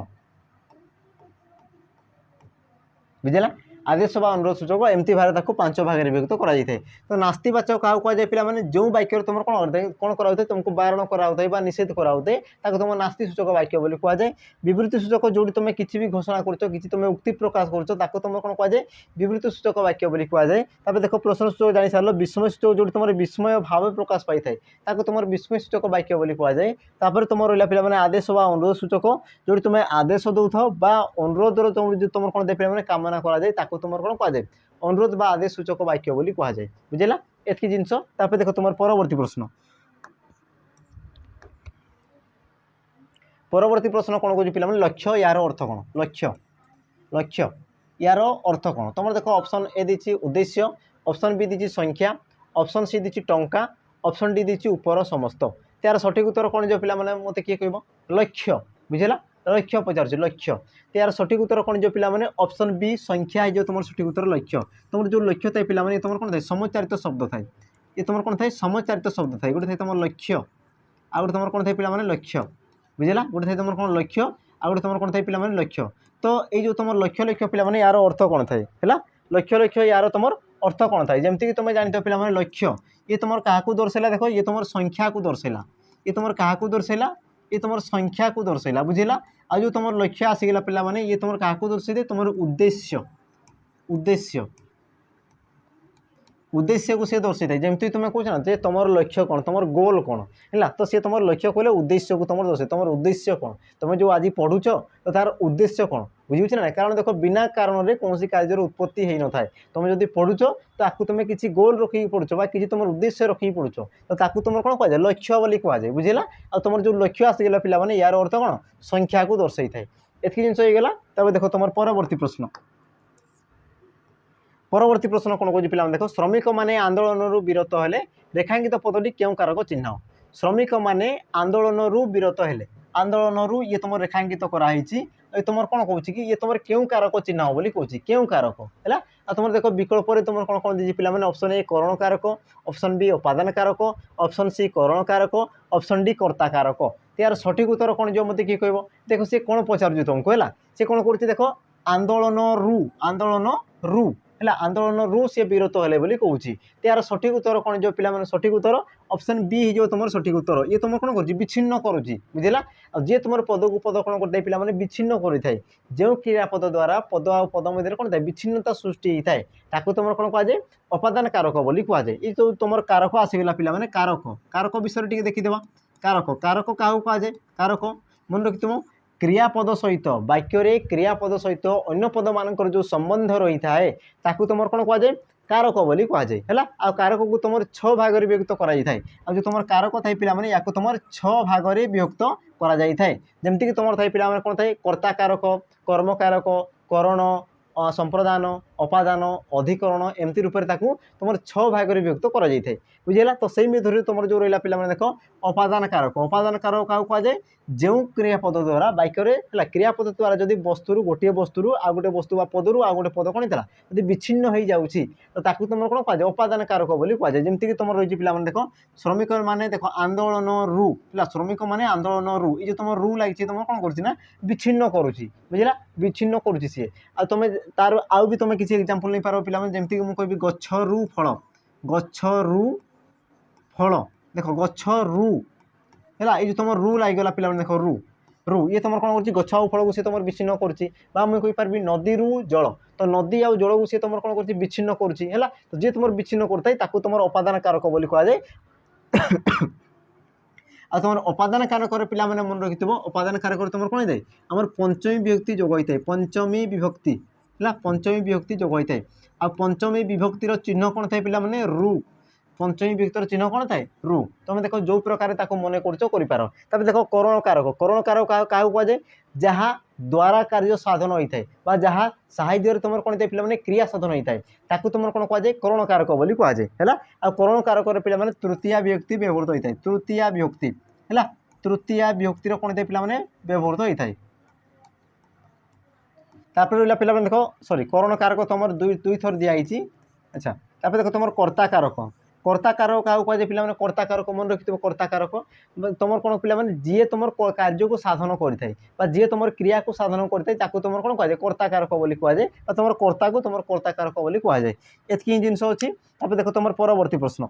बुझेगा आदेश बा अनुरोध सूचक एमती भाग 5 भाग विभक्त कराई तो नास्तिवाचक क्या कहुए पे जो वाक्य तुम कौन कराए तुमको बारण कराए निषेध कराए तुम नास्ति सूचक वाक्य बोली कहुए विवृत्ति सूचक जो तुम किसी भी घोषणा कर तुम उक्ति प्रकाश कर तुम कौन कहुए विवृत्ति सूचक वाक्य बोली कहुए देख प्रश्न सूचक जानी सार विस्मय सूचक जो तुम विस्मय भाव प्रकाश पाई था तुम विस्मय सूचक वाक्य बोली कहुए तुम रहा पे आदेश बा अनुरोध सूचक जो तुम आदेश दौथ बा अनुरोध तुम कौन दे पे कामना कराए तुम कौन कहुए अनुरोध बा आदेश सूचक वाक्य बोली कहुए बुझेगा एतकी जिनस देख तुम परवर्ती प्रश्न कौन कह पे लक्ष्य यार अर्थ कौन लक्ष्य यार अर्थ कौन तुम देख ऑप्शन ए दी उद्देश्य ऑप्शन बी दी संख्या ऑप्शन सी दी टंका ऑप्शन डी दी उपर समस्त यार सठिक उत्तर कौन जो पे मत किए कह लक्ष्य बुझेगा लक्ष्य पचार लक्ष्य यार सठिक उत्तर कौन जो पे ऑप्शन बी संख्या है जो तुम सठिक उत्तर लक्ष्य तुम जो लक्ष्य था पे तुम कौन था समचारित शब्द था ये तुम कौन था समचारित शब्द था गोटे तुम लक्ष्य आ गए तुम कौन था पे लक्ष्य बुझेगा गोटे तुम कौन लक्ष्य आ गए तुम कौन था पे लक्ष्य तो ये तुम लक्ष्य लक्ष्य पे यार अर्थ कौन थाए है लक्ष्य यार तुम अर्थ कौन थाए जमीक तुम जानी पे लक्ष्य ये तुम क्या दर्शाला देख ये तुम संख्या को दर्शाला ये तुम क्या दर्शाला ये तुम संख्या को दर्शाला बुझेगा आ जो तुम लक्ष्य आसीगला पे ये तुम क्या दर्शाई तुम उद्देश्य उद्देश्य उद्देश्य को सी दर्शाई था जमी तुम कौन ना तुम लक्ष्य कौन तुम गोल कौन है तो सी तुम लक्ष्य कहले उद्देश्य को तुम दर्शाई तुम उद्देश्य कौन तुम जो आज पढ़ुच तो तार उद्देश्य कौन बुझे ना कारण देख बिना कारण में कौन कार्य उत्पत्ति हो न था तुम जब पढ़ुच तो तुम किसी गोल रखिक पढ़ुच कि तुम उद्देश्य रखिक पढ़ुच तो तुम कौन कहुए लक्ष्य बोली कहुए बुझेगा आ तुम जो लक्ष्य आसीगला पे यार अर्थ कौन संख्या को दर्शाई था एतकी जिन होगा देख तुम परवर्ती प्रश्न कौन कह पे देख श्रमिक मैंने आंदोलन विरत हेले रेखांकित पदटी क्यों कारक चिन्ह श्रमिक मैंने आंदोलन विरत हेले आंदोलन ये तुम रेखांकित कराई तुम कौन कौन कि ये तुम क्यों कारक चिन्ह बोली कौन क्यों कारक है तुम देख विकल्प तुम कौन कौन दी पे ऑप्शन ए करण कारक ऑप्शन बी उपादान कारक ऑप्शन सी करण कारक ऑप्शन डी कर्ता कारक यार सठिक उत्तर कौन जो मत किए कह देख सी कौन पचार तुमको है सी कौन कर देख आंदोलन रु है आंदोलन रु सी विरत हेले बोली कहूँ यार सठिक उत्तर कौन जो पे सठिक उत्तर ऑप्शन बी हो तुम सठिक उत्तर ये तुम कौन कर विच्छिन्न करुच्ची बुझेगा जी तुम पद को पद कौन करते पे विच्छिन्न करें जो क्रियापद द्वारा पद आ पद मध्य कौन था विच्छिन्नता सृष्टि होता है ताकू तुम कौन कहुए उपादान कारक बोली कहुए ये जो तुम कारक आसीगला पे कारक कारक विषय टी देखीदे कारक कारक क्या कहुए कारक मन रखी तुम क्रियापद सहित वाक्य क्रियापद सहित अन्य पद मानकर जो संबंध रही थाए ताकू तुम कौन कहुए कारक बोली कहुए है। आ कारक को तुम 6 भाग में विभक्त कर जो तुम कारक थाई पे या तुम 6 भाग में विभक्त करमती तुम थाई पे कौन थाए कर्ता कारक कर्म कारक करण संप्रदान अपादान अधिकरण एमती रूप से तुम 6 भाग में विभक्त कर बुझेगा। तो सही मध्य तुम जो रहा पे देख अपादान कारक क्या कहुए जो क्रियापद द्वारा वाक्य क्रियापद द्वारा जब वस्तु गोटे वस्तु आ गोटे वस्तु पदरू आ गोटे पद कौन था जब विच्छिन्न हो जाऊँगी तो तुम कौन कहुए अपादान कारक बोली कहुए। जमीक तुम रही पे देख श्रमिक मैंने देख आंदोलन रु श्रमिक मैंने आंदोलन रु ये तुम रु लगी तुम कौन कर विच्छिन्न करुच्ची बुझेगा विच्छिन्न करुच्ची सी आ तुम तार आउ भी तुम किसी एग्जांपल नहीं पार पे जमीक मुझे कहि गच्छरू फल देख गच्छरू है ये तुम रु लगिगला पे देख रु रु ये तुम कौन कर गछ फल को सी तुम विच्छिन्न करुँगी नदी रु जल तो नदी आ जल को सी तुम कौन कर विच्छिन्न करुँची है। तो जी तुम विच्छिन्न करता तुम अपादान कारक बोली कहुए। आ तुम अपादान कारक पे मन रखि अपादान कारक तुम कौन होता है आम पंचमी विभक्ति जोग होता है पंचमी विभक्ति है पंचमी विभक्ति जोग होता है। आ पंचमी विभक्तिर चिन्ह कौन थाए पे रु पंचमी विभक्तिर चिन्ह कौन थाए रु तुम देख जो प्रकार मन कर देख करण कारक क्या कहुए जहाँ द्वारा कार्य साधन होता है जहाँ साहाय्य तुम कौन होता है पे क्रिया साधन होता है तुम कौन कहुए करण कारक बोली कहुए है। आ करण कारक पे तृतीय विभक्ति व्यवहृत होता है तृतीय विभक्ति है तृतीय विभक्तिर कौन होता है पे व्यवहृत होता है। तापर रहा पे देख सॉरी करण कारक तुम दुई थर दिखाई। अच्छा तापर देख तुम कर्ता कारक कर्ता कारक क्या कहुए पे कर्ता कारक मन रखि कर्ता कारक तुम कौन पे जी तुम कार्य को साधन करें जी तुम क्रिया को साधन करें तुम कौन कहुए कर्ता कारक बोली कहुए तुम कर्ता को तुम कर्ता कारक बोली कहुए। एतकी जिनस अच्छी देख तुम परवर्ती प्रश्न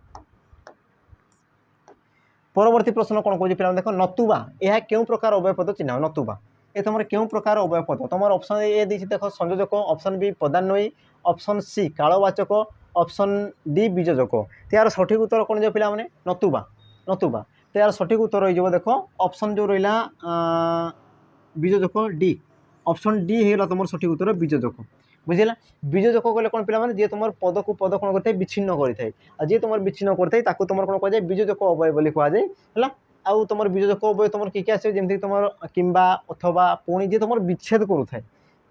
कौन कौन पे देख नतुबा यह क्यों प्रकार अव्यय पद चिन्ह नतुबा ये तुम क्यों प्रकार अव्यय पद तुम ऑप्शन ए दी देख संयोजक ऑप्शन बी पदान्वयी ऑप्शन सी कालवाचक ऑप्शन डी बीजोजक तो यार सठिक उत्तर कौन जो पे नतुबा नतुबा तो यार सठिक उत्तर रही देख ऑप्शन जो रहा बीजोजक डी ऑप्शन डी होगा तुम सठिक उत्तर बीजोजक बुझेगा। बीजोजक कहले कौन पे जी तुम पद को पद कौन करते विच्छिन्न करें जी तुम विच्छिन्न करते तुम कौन कहुए बीजोजक अव्यय बोली कहुए है। आउ तुम बीजोजक अव्यय तुम किए आस जमी तुम किंबा अथवा पुणी जी तुम विच्छेद करुए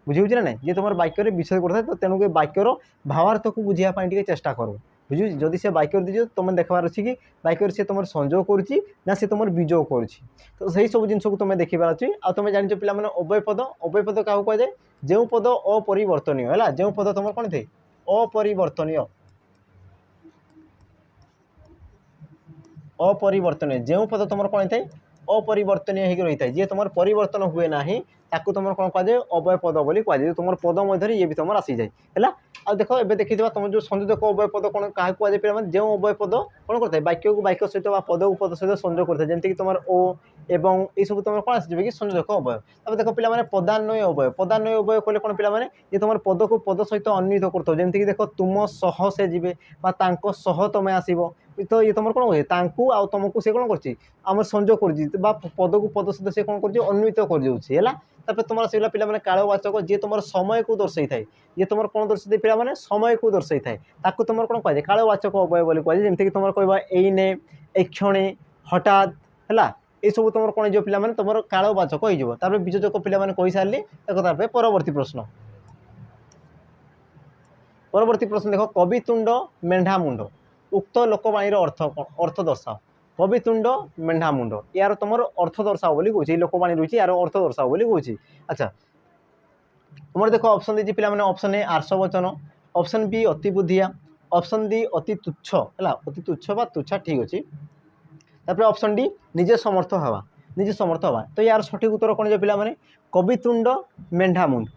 बुझे ना ना जी तुम वाक्य विच्छेद करता तो तेणुक वाक्यर भावार्थ को बुझापी चेष्टा कर बुझे जदि से वाक्य दीजिए तुम देखार अच्छी कि वाक्य से तुम संयोग करुच्ची ना सी तुम विजोग करुच्ची तो सही सब जिन को तुम देखार अच्छी आ तुम जान पे अव्यय पद क्या कहुए जो पद अपरिवर्तनीय है जो पद तुम कौन थे अपरिवर्तनीय अपरिवर्तनीय जो पद तुम कौन थे अपरिवर्तनीय हो रही है जी तुम परिवर्तन हुए ना ताकू तुम कौन कहुए अव्यय पद बोली कहुए तुम पद मध्य ये भी तुम आसी जाए है। आ देख ए देखी तुम जो संयोजक अव्यय पद कौन क्या कहुए पे जो अव्यय पद कौन करता है वाक्य को वाक्य सहित पद को पद सहित संयोग करता है जमीक तुम ओ एवं ये सब तुम कौन आसो कि संयोजक अव्यय तब देख पे पदान्वय अव्यय कहले कौन पे तुम पद को पद सहित अन्वित करते जमीक देख तुम सह से जी सह तुम आसो तो ये तुम कौन कहे तुमको सी कौन कर संयोग कर पद को पद सहित से कौन कर अन्वित कर तुम से पे कालवाचक जी तुम समय को दर्शाई थाए ये तुम कौन दर्शाई पे समय को दर्शाई थाए तुम कौन कहुए कालवाचक अव्यय बोली कहुए जमीक तुम कह एने एक्षणे हठात है ये सब तुम कौन जो पे तुम कालवाचक हो बीजोजक पे कही सारे देखो परवर्ती प्रश्न देख कवितुंड मेढ़ामुंड उक्त लोकवाणी अर्थ दर्शाओ कवितुंड मेढ़ामुंड यार तुम अर्थ दर्शाओ बोली कहे लोकवाणी रही यार अर्थ दर्शाओ बोली कहे। अच्छा तुम देख ऑप्शन दीजिए पे ऑप्शन ए आर्षवचन ऑप्शन बी अति बुद्धिया ऑप्शन डी अति तुच्छ है अति तुच्छ बा तुच्छा ठीक अच्छे ऑप्शन डी निजे समर्थ हवा तो यार सठिक उत्तर कौन जो पे कवितुंड मेढ़ामुंड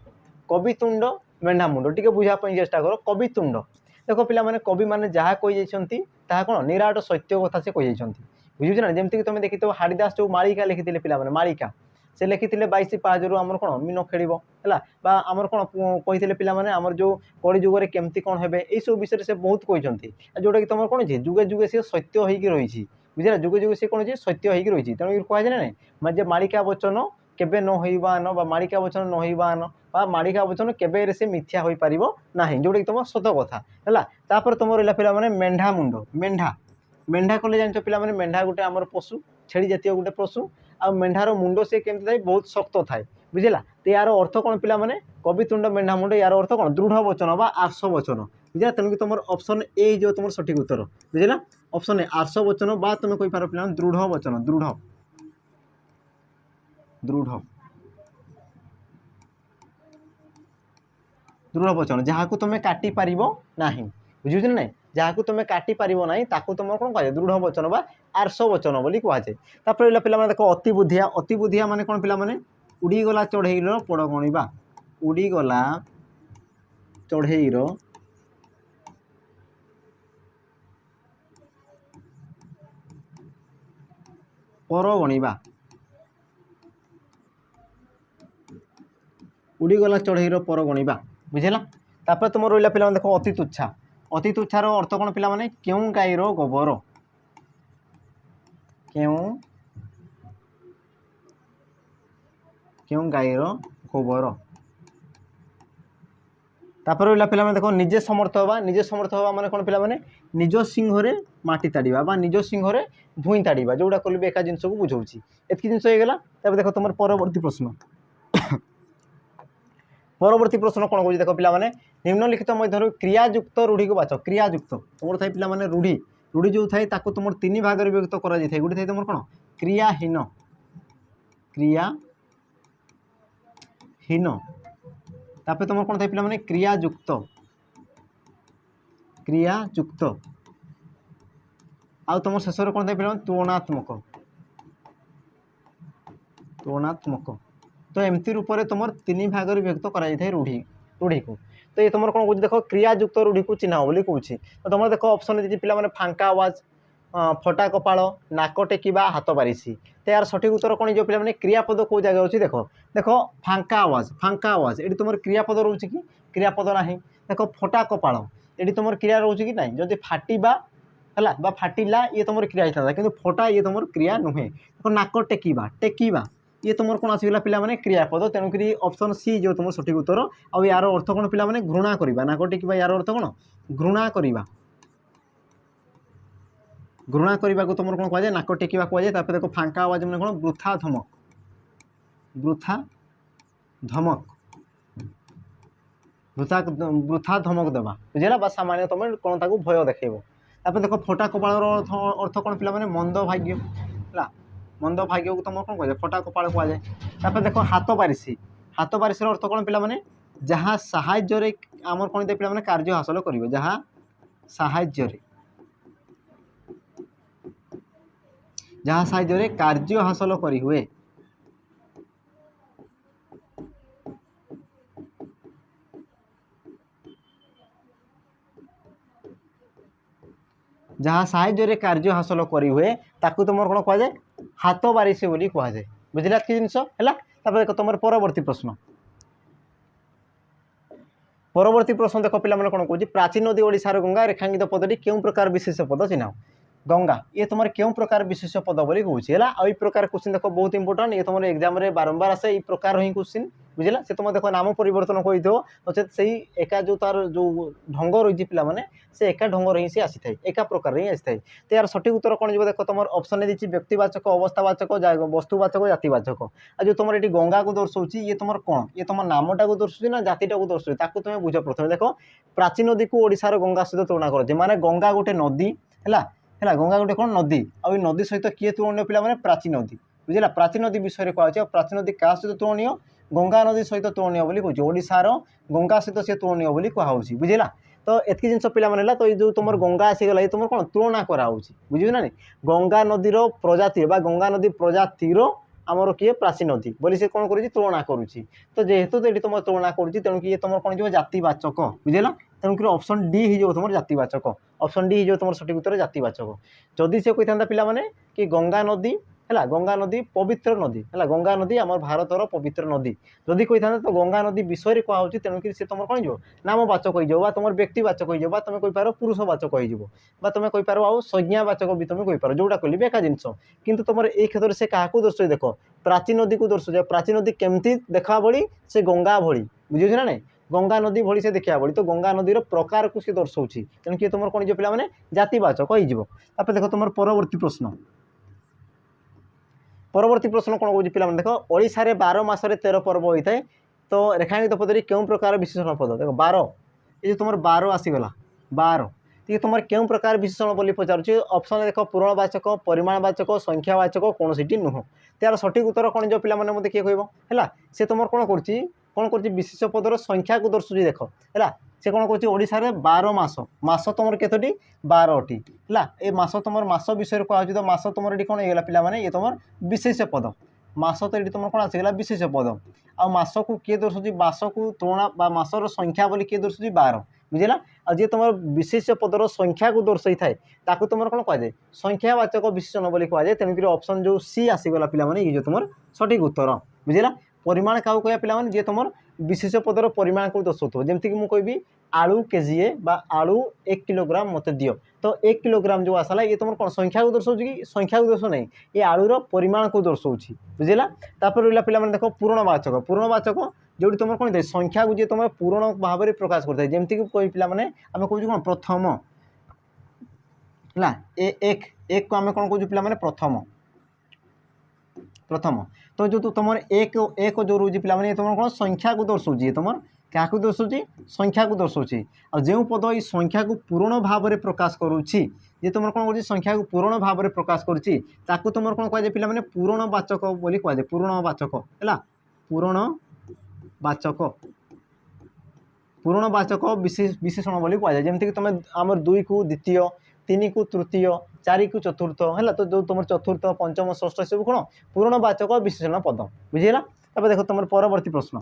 टी बुझापी चेष्टा कर कवितुंड देख पे कवि मैंने जहाँ कही कौन निराट सत्य कथा से कही बुझे ना जमीक तुम देखी हाड़ीदास जो मालिका लिखी पे मालिका से लिखी 22 पाहजरू आमर कौन मीन खेल है आमर कौन कही पे आमर जो कड़ी जुगे केमती कौन हे यही सब विषय से बहुत कहते जोटा कि तुम कौन जुगे जुगे सी सत्य हो रही बुझे जुगे जुगे सी कौन सत्य हो रही तेणु कहुए ना ना जे मालिका वचन केबे न होइबा आन बा माड़िका वचन न होइबा आन बा माड़िका वचन केबे रे से मिथ्या होई परिबो नाही जोटा कि तुम सत कथा हैला। तापर तुम रहिला पिला माने मेंढा मुंड मेंढा मेंढा कले जानचो पिला माने मेंढा गुटे हमर पशु छेड़ी जातीय गुटे पशु आ मेंढार मुंड से केमति थाए बहुत शक्त थाए बुझिला। तो यार अर्थ कौन पिला माने कवितुंड मेंढा मुंड यार अर्थ कौन दृढ़ वचन बा आर्ष वचन बुझिला। तेणुक तुम ऑप्शन ए जो तुम सठिक उत्तर बुझिला। ऑप्शन ए आर्ष वचन बा तुम कहि पारो पिला दृढ़ वचन दृढ़ दृढ़ दृढ़ वचन जहाँ को तुम काटी पारिबो नाही बुझुछ ना जहाँ को तुम काटी पारिबो नाही ताकू तुम कौन कह दृढ़ वचन बा आर्ष वचन बोली कह जाए। तापर पिला माने देखो अति बुद्धिया माने कौन पिला माने उड़ीगला चढ़ईर पड़ गणिबा उड़ीगला चढ़ईर पर गणिबा उड़ीगला चढ़ईर पर गणिबा बुझेला। तापर तुम रहा पिला देखो अति तुच्छार अर्थ कौन पिला माने क्यों गाईर गोबर क्यों गाईर गोबर। तापर रहा पिला देखो निजे समर्थ हवा माने कौन पिला माने निज सिंहरे माटी ताड़ीबा बा निज सिंहरे भूई ताड़ीबा जोड़ा कल एका जिनस को बुझाऊँ एतकी जिनस होगा। तब देखो तुम परवर्ती प्रश्न परवर्ती प्रश्न कौन कह देख पे निम्नलिखित मध्य क्रियायुक्त रूढ़ी को बाच क्रियायुक्त तुम थे पे रूढ़ी रूढ़ी जो थाए तुम तीन भाग विभक्त कर गोटे थे तुम कौन क्रियाहीन तापर तुम कौन थे पे क्रियायुक्त आउ तुम शेष कौन थे पे तुलनात्मक तो एमती रूप से तुम तीन भाग विभक्त कर रूढ़ी को। तो ये तुम कौन कह देख क्रियायुक्त रूढ़ी को चिन्ह बोली कहूँ। तो तुम देख ऑप्शन दीजिए पिला माने फांका आवाज फटा कपाल नाक टेकिबा हाथ बारिशी। तो यार सठिक उत्तर कौन जो पे क्रियापद कौ जगह अच्छी देख देख फांका आवाज ये तुम क्रियापद रोचे कि क्रियापद ना देख फटा कपाल ये तुम क्रिया रोचे कि ना जदि फाटिबा है बा फाटिला ये तुम क्रिया होता है कि फटा ये तुम क्रिया नुहे। देख नाक टेकिबा ये तुम कौन आसगला पिला माने क्रियापद तेणुक ऑप्शन सी जो तुम सठिक उत्तर। आ यार अर्थ कौन पिला माने घृणा करवा नाक टेकिबा यार अर्थ कौन घृणा करवा को तुम कौन कह नाक टेकिबा कह जाए। देखो फांका आवाज मैंने कौन वृथा धमक देवा बुझेगा बा सामान्य तुम कौन ताकू भय देखो। तापर देखो फटा कपाल अर्थ कौन पिला माने मंद भाग्य है मंद भाग्य को तुम कौन कह फटा कपाल कह जाए। देखो हाथ बारिशी अर्थ कौन पिला माने जहाँ साहाय्य आमर कौन पे पे कार्य हासिल कर जहाँ साहाय्य कार्य हासिल करी हुए जहाँ साहाय्य कार्य हासिल करी हुए ताकू तुम कौन कह जाए हाथ बारिशी बोली कह जाए बुझला कि जिनस है। देख तुम परवर्ती प्रश्न देख पे कौन कह प्राचीन नदी ओडिशार गंगा रेखांकित पदटी क्यों प्रकार विशेष पद चिन्ह गंगा ये तुम क्यों प्रकार विशेष पद बोली कहूँ है। ये प्रकार क्वेश्चन देख बहुत इंपोर्टेंट ये तुम एग्जाम बारंबार आसे ये प्रकार ही क्वेश्चन बुझला से तुम देख नाम परिवर्तन कर नचेत से एका जो तार जो ढंग रही पे मैंने से एका ढंग रही सी आसी थाए एका प्रकार ही आसी थाए। तो यार सठिक उत्तर कौन जो देख तुम ऑप्शन दी व्यक्तिवाचक अवस्थावाचक वस्तुवाचक जातिवाचक आ जो तुम ये गंगा को दर्शाऊँ ये तुम कौन ये तुम नामटा को दर्शाऊँ ना जातिटा को दर्शाऊँ ताकू तुम बुझ प्रथम देख प्राचीन नदी को ओडिशार गंगा सहित तुलना कर माने गंगा गोटे नदी है गंगा गोटे कौन नदी आ नदी सहित किए तुलनीय पिला माने प्राचीन नदी बुझला। प्राचीन नदी विषय कह प्राचीन नदी क्या सहित तुलनीय गंगा नदी सहित तुलनीय बोली कहूँ ओडिशार गंगा सहित सी तुलनीय बोली कहुच्छी बुझला। तो एतकी जिन पे है तो ये जो तुम गंगा आसीगला ये तुम कौन तुलना कराऊँगी बुझे ना गंगा नदीर प्रजाति गंगा नदी प्रजातिर आमर किए प्राचीन नदी बोली से कौन कर तुलना करुच्ची। तो जेहेतु तो ये तुम तुलना करुच्ची तेणुक ये तुम कौन जो जातिवाचक बुझेगा तेणुक ऑप्शन डी हो तुम जातिवाचक ऑप्शन डी हो तुम सठिक उत्तर जातिवाचक। जदि से कही था पे कि गंगा नदी है गंगा नदी पवित्र नदी है गंगा नदी आम भारतर पवित्र नदी जदि कही था तो गंगा नदी विषय कहूँ तेणुक सी तुम कौन हो नामवाचक हो तुम व्यक्तिवाचक हो तुम कहींपार पुरुषवाचक हो तुम कहींपार आउ संज्ञावाचक भी तुम कहींपार जोटा कहली बेका जिनस किंतु तुम ये क्षेत्र में से क्या दर्शाई देख प्राची नदी को दर्शाई प्राची नदी केमती देखा भली से गंगा भली बुझे ना नहीं गंगा नदी भली से देखा भली तो गंगा नदीर प्रकार को सी दर्शाऊँ तेणुक तुम कौन हो पे जातिवाचक हो देख तुम परवर्ती प्रश्न परवर्ती प्रश्न कौन कौन पे देख ओडिशा रे 12 मासरे 13 पर्व होता है तो रेखांकित पदरी क्यों प्रकार विशेषण पद देख 12 ये तुम 12 आसीगला 12 ये तुम क्यों प्रकार विशेषण बोली पचार ऑप्शन देख पूरणवाचक परिमाणवाचक संख्यावाचक कौन सी नुह तार सठिक उत्तर कौन जो पे मत किए कह सी तुम कौन कर विशेष पदर संख्या को दर्शुची देख है से कौन कर ओडिशा रे 12 मास मास तुम केतोटी 12टी है ये मास तुम मास विषय कहूँ तो मास तुम ये कौन होगा पे ये तुम विशेष पद मास तो ये तुम कौन आसीगला विशेष पद आ मास को किए दर्शुची मास को तुलना मासर संख्या बोली किए दर्शुची 12 बुझेगा आ जी तुम विशेष पदर संख्या को दर्शाई थाए ताकू तुम कौन कहुए संख्यावाचक विशेषण बोली कहुए तेणुक ऑप्शन जो सी आसीगला पे ये तुम सठिक उत्तर बुझेगा परिमाण क्या कह पे जी तुम विशेष पदर परिमाण को दर्शाऊ जमीक मुझे कहि आलू केजीए बा आलू 1 किलोग्राम मत दियो तो 1 किलोग्राम जो आसला ये तुम कौन संख्या को दर्शाऊ कि संख्या को दर्शाऊ नहीं ये आलूर परिमाण को दर्शाऊ बुझेगा तापर रहा पे देख पूरणवाचक जो तुम कौन संख्या को जी तुम पूर्ण भाव में प्रकाश करता है जमीक कही पे आम कहूँ कौन प्रथम है एक को आम कौन कहूँ पे प्रथम प्रथम तो जो तुम एक जो रोज पे तुम कौन संख्या को दर्शाऊँ तुम क्या दर्शाऊँ संख्या को दर्शाऊँ और जो पद ये संख्या को पूर्ण भाव में प्रकाश करुच्ची ये तुम कौन कर संख्या को पूर्ण भाव में प्रकाश करुच्ची तुम कौन कहुए पे पूरणवाचक बोली कहुए पूरणवाचक है पूरणवाचक विशेषण बोली कहुए जमीक तुम आमर 2 को द्वितीय 3 को तृतीय 4 को चतुर्थ है तो जो तुम चतुर्थ पंचम षष्ठ सब कौन पूरणवाचक विशेषण पद बुझेगा तब देख तुम परवर्ती प्रश्न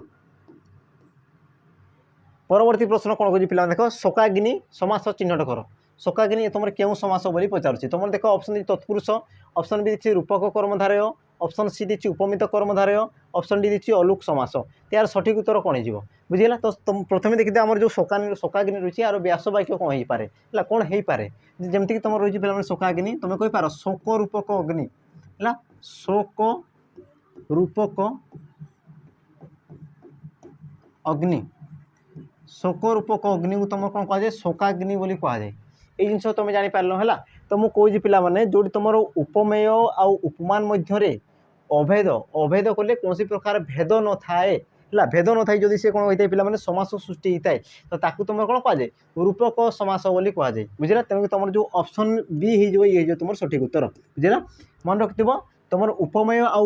कौन कह पे देख शोकाग्नि समास चिन्हट कर शोकाग्नि तुम क्यों समास बोली पचार तुम देख ऑप्शन तत्पुरुष ऑप्शन बी दी रूपक कर्मधारय ऑप्शन सी दी उपमित कर्मधारय ऑप्शन डी दी अलुक समास यार सठिक उत्तर कौन हो बुझेगा तो तुम प्रथम देखते आम जो शोकाग्नि रही यार व्यास वाक्य कौन हो पारे है कौन हो पारे जमीक तुम रही पे शोकाग्नि तुम कही पार शोक रूपक अग्नि है शोक रूपक अग्नि शोक रूपक अग्नि को तुम कौन कहुए शोकाग्नि बोली कहुए ये जिन तुम जापार है तो मुझे कौन पे जो तुम उपमेय आउ उपमान मध्य अभेद अभेद कले कौन प्रकार भेद न थाए है भेद न थाई जदि से कौन होता है पे समास सृष्टि होता है तो ताकू तुम कौन कहुए रूपक समास बोली कहुए बुझेगा तेणुक तुम जो ऑप्शन बी हो तुम सठिक उत्तर बुझेगा मन रखिथ तुम उपमेय आउ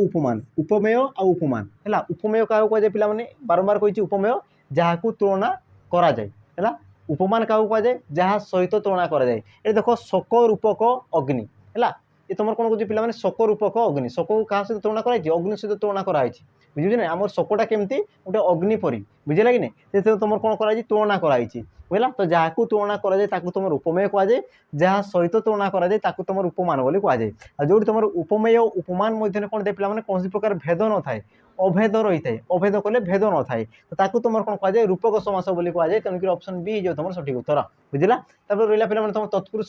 उपमेय आउ उपमान है उपमेय क्या कहुए पे बारंबार कही उपमेय जहाँ को तुलना करा जाए है उपमान क्या कहुए जहाँ सहित तुलना करा जाए ये देख शोक रूपक अग्नि है ये तुम कौन कह पे शोक रूपक अग्नि शोक को क्या सहित तुलना कराई अग्नि सहित तुलना कराई बुझे ना आम शोकटा केमती गोटे अग्नि परी बुझेगा कि नहीं तुम कौन कराई तुलना कराई बुझला तो जहाँ को तुलना कराए तुम उपमेय कहुए जहाँ सहित तुलना कराए तुम उपमान बोली कहुए जो तुम उपमेय उपमान मध्य कौन पे कौन प्रकार भेद न थाए अभेद रही है अभेद कले भेद न थाए तो तुम कौन कहुए रूपक समास बोली कहुए तेणुक ऑप्शन बी हो तुम सठिक उत्तर बुझला तब रहा पे तुम तत्पुरुष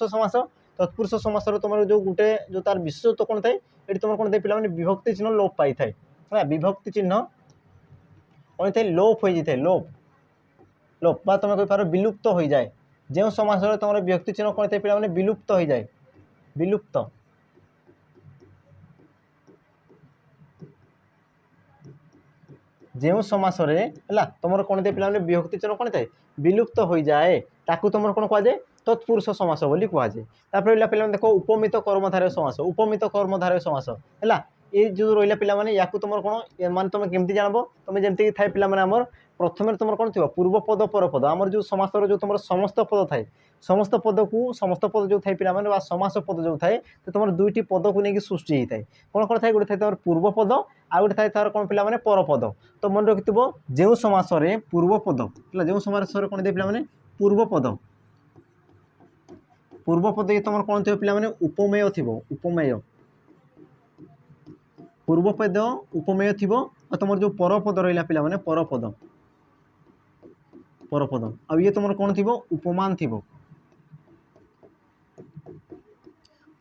समास तुम जो गोटे जो तार विशेषत्व कौन थाए ये तुम कौन पे विभक्ति चिन्ह लोप पाई थाए है विभक्ति चिन्ह कौन थे लोप हो जाए लोप लोप बा तुम कही पार विलुप्त हो जाए जो समास तुम विभक्ति चिन्ह कौन थे पे विलुप्त हो जाए विलुप्त जो समास है तुम कौन थे पे विभक्ति चिन्ह कौन थे विलुप्त हो जाए ताकू तुम कौन कहुए तत्पुरुष समास बोली कहुए तापर पे देख उपमित कर्मधारय समास उपमित कर्मधारय समास है ये जो रहा पे या तुम कौन मान तुम केमती जानब तुम जमीक थाए पे आमर प्रथम तुम कौन थी पूर्व पद पर पद आमर जो समासर जो तुम समस्त पद थाए समस्त पद को समस्त पद जो थाए पे समास पद जो थाए तो तुम दुईटी पद को लेकिन सृष्टि होता है कौन कौन थाए गोटे थाए तुम पूर्व पद आ गए थाए तार कौन पे पर पद तो मन रखिथ जो समास पूर्व पद है जो समास कौन थे पे पूर्व पद ये तुम कौन थे पे उपमेय थी उपमेय पूर्वपद उपमेय थी और तुम जो परपद रहा पे परपद परपद आ ये तुम कौन थी उपमान थी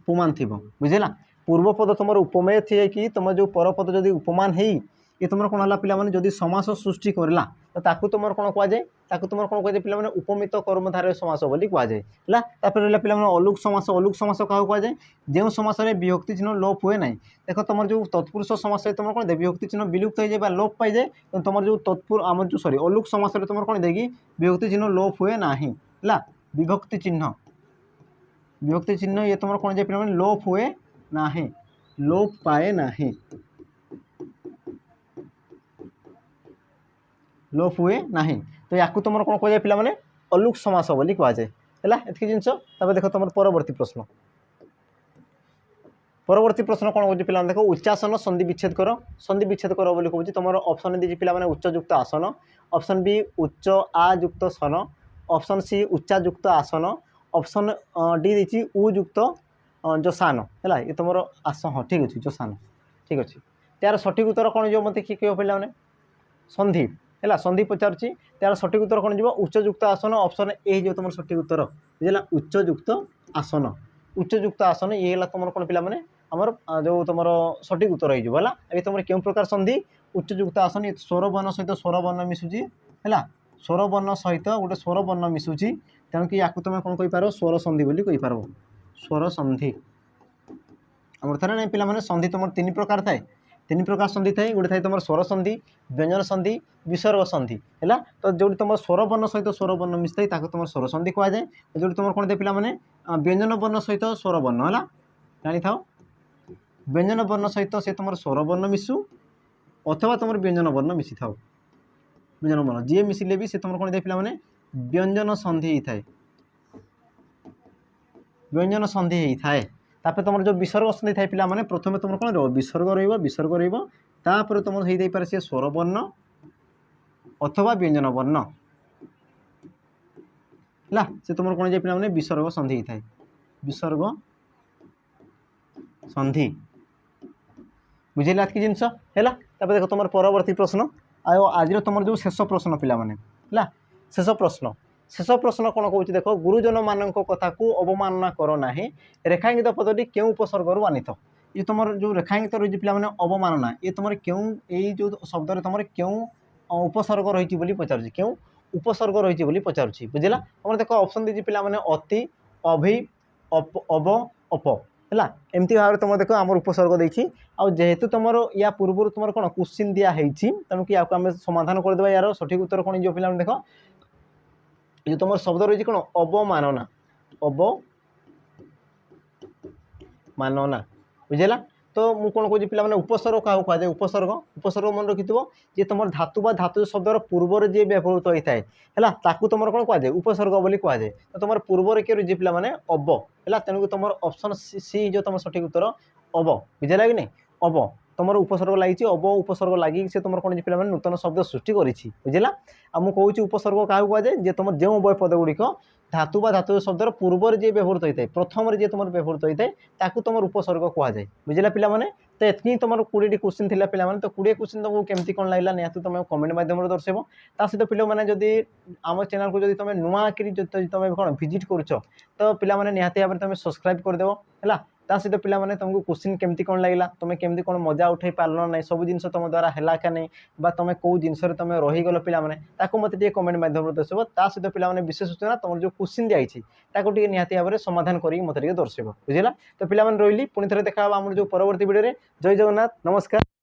उपमान थी बुझेगा पूर्वपद तुम उपमेय थी कि तुम जो परपद जदि उपमान है ये तुम कौन है पे जदि समास सृष्टि करला तो ताकू तुम कौन कहुए ताकू तुम कौन कहुए पे उपमित कर्मधारय समास बोली कहुए है पे अलुक समास क्या कहुए जो समास विभक्ति चिन्ह लोप हुए ना देख तुम जो तत्पुरुष समास तुम कौन दे विभक्ति चिन्ह विलुप्त हो जाए लोप पाई जाए तो तुम जो आम जो सॉरी अलुक समास तुम कौन देगी विभक्ति चिन्ह लोप हुए ना है विभक्ति चिन्ह ये तुम कौन जाए पे लोप हुए ना लोप पाए ना लोप हुए ना तो या तुम कौन कह पे अलुक समास बोली कहुए है एति जिनस देख तुम परवर्ती प्रश्न कौन हो पे देख उच्चासन संधि विच्छेद कर बोली कहूँ तुम ऑप्शन दी पे उच्चयुक्त आसन ऑप्शन बी उच्च आयुक्त सन ऑप्शन सी उच्चायुक्त आसन ऑप्शन डी दी उयुक्त जसान है ये तुम आस हाँ ठीक अच्छे जसान ठीक अच्छे तार सठिक उत्तर कौन जो मत किए कह पे संधि है संधि पचारुची तार सठिक उत्तर कौन जो उच्चयुक्त आसन ऑप्शन ए जो तुम सठिक उत्तर बुझे उच्चयुक्त आसन ये तुम कौन पे आमर जो तुम सठिक उत्तर हो ये तुम क्यों प्रकार संधि उच्चयुक्त आसन ये स्वर वर्ण सहित स्वर वर्ण मिशुची है स्वर वर्ण सहित गोटे स्वर वर्ण मिशुची तेणुक या तुम कौन कहींपार स्वर संधि बोली कहींपार स्वर संधि आम थे ना पे संधि तुम तीन प्रकार थाए तीन प्रकार संधि थाए गोटे थाए तुम स्वर संधि व्यंजन संधि विसर्ग संधि है तो जो तुम स्वर वर्ण सहित स्वर वर्ण मिसता है तुम स्वर संधि कहुए जो तुम कौन थे पे व्यंजन वर्ण सहित स्वर वर्ण है जानी था व्यंजन वर्ण सहित से तुम स्वर वर्ण मिसु अथवा तुम व्यंजन वर्ण मिसी था व्यंजन वर्ण जी मिसिले भी से तुम कौन थे पे व्यंजन संधि थाए व्यंजन संधि होता है तापर तुम जो विसर्ग संधि थाए पे प्रथम तुम कौन विसर्ग रही तुम हो पारे सी स्वर वर्ण अथवा व्यंजन वर्ण है से तुम कौन जाए पे विसर्ग संधि होता है विसर्ग संधि बुझे कि जिनस है देख तुम परवर्ती प्रश्न आज तुम जो शेष प्रश्न पे शेष प्रश्न कौन कौच देख गुरुजन मान कथा को अवमानना कर ना रेखांकित पदटी क्यों उपसर्ग आनीथ ये तुम जो रेखांकित रही पे अवमानना ये तुम क्यों यही जो शब्द तुम क्यों उपसर्ग रही पचार क्यों उपसर्ग रही पचार बुझेगा तुम देख ऑप्शन दीजिए पे अति अभि अव अप है एमती भाव में तुम देख आम उपसर्ग देखी जेहेतु तुम या पूर्व तुम कौन क्वेश्चन दिखाई तेणुक या समाधान करदे यार सठिक उत्तर कौन जो पे देख जो तुम शब्द रही कौन अवमानना अवमानना बुझेगा तो मुझे कौन कह पे उपसर्ग क्या कहुए उपसर्ग मन रखि जे तुम धातु बा धातु शब्दर पूर्वर जी व्यवहृत होता है तुम कौन कहुए उपसर्ग बोली कहुए तो तुम पूर्वर किए रही पे अव है तेणुक तुम ऑप्शन सी जो तुम सठिक उत्तर अव बुझेगा कि नहीं अव तुम उपसर्ग लगी अव उपसर्ग लगी से तुम कौन पे नूतन शब्द सृष्टि करेगा आ मुझे कहूँ उपसर्ग क्या कहुए जे तुम जो उभय पद गुड़िक धातु बा धातु शब्दर पूर्वर जी व्यवहृत होता है प्रथम जी तुम व्यवहृत होता है तुम उपसर्ग कहुए बुझेगा पे तो ये तुम 20 क्वेश्चन थी पे तो 20 क्वेश्चन तुमको केमती कौन लगला निहत तुम कमेंट माध्यम दर्शेब ता सहित पे जदि आम चैनल को तुम नुआ तुम कौन विजिट कर तो पे निहत भाव में तुम सब्सक्राइब करदेव है ता सहित पे तुमको क्वेश्चन केमती कौन लगला तुम केमती कौन मजा उठे पार्ल ना सब जिन तुम द्वारा है क्या नहीं तुम कौ जिनस तुम रहीगल पे मत कमेंट माध्यम दर्शेब ता सहित पे विशेष सूचना तुम जो क्वेश्चन दिखाई निहत भाव में समाधान कर मत दर्शेब बुझेगा तो पे रही पुणी थे देखा आम जो परवर्ती वीडियो जय जगन्नाथ नमस्कार।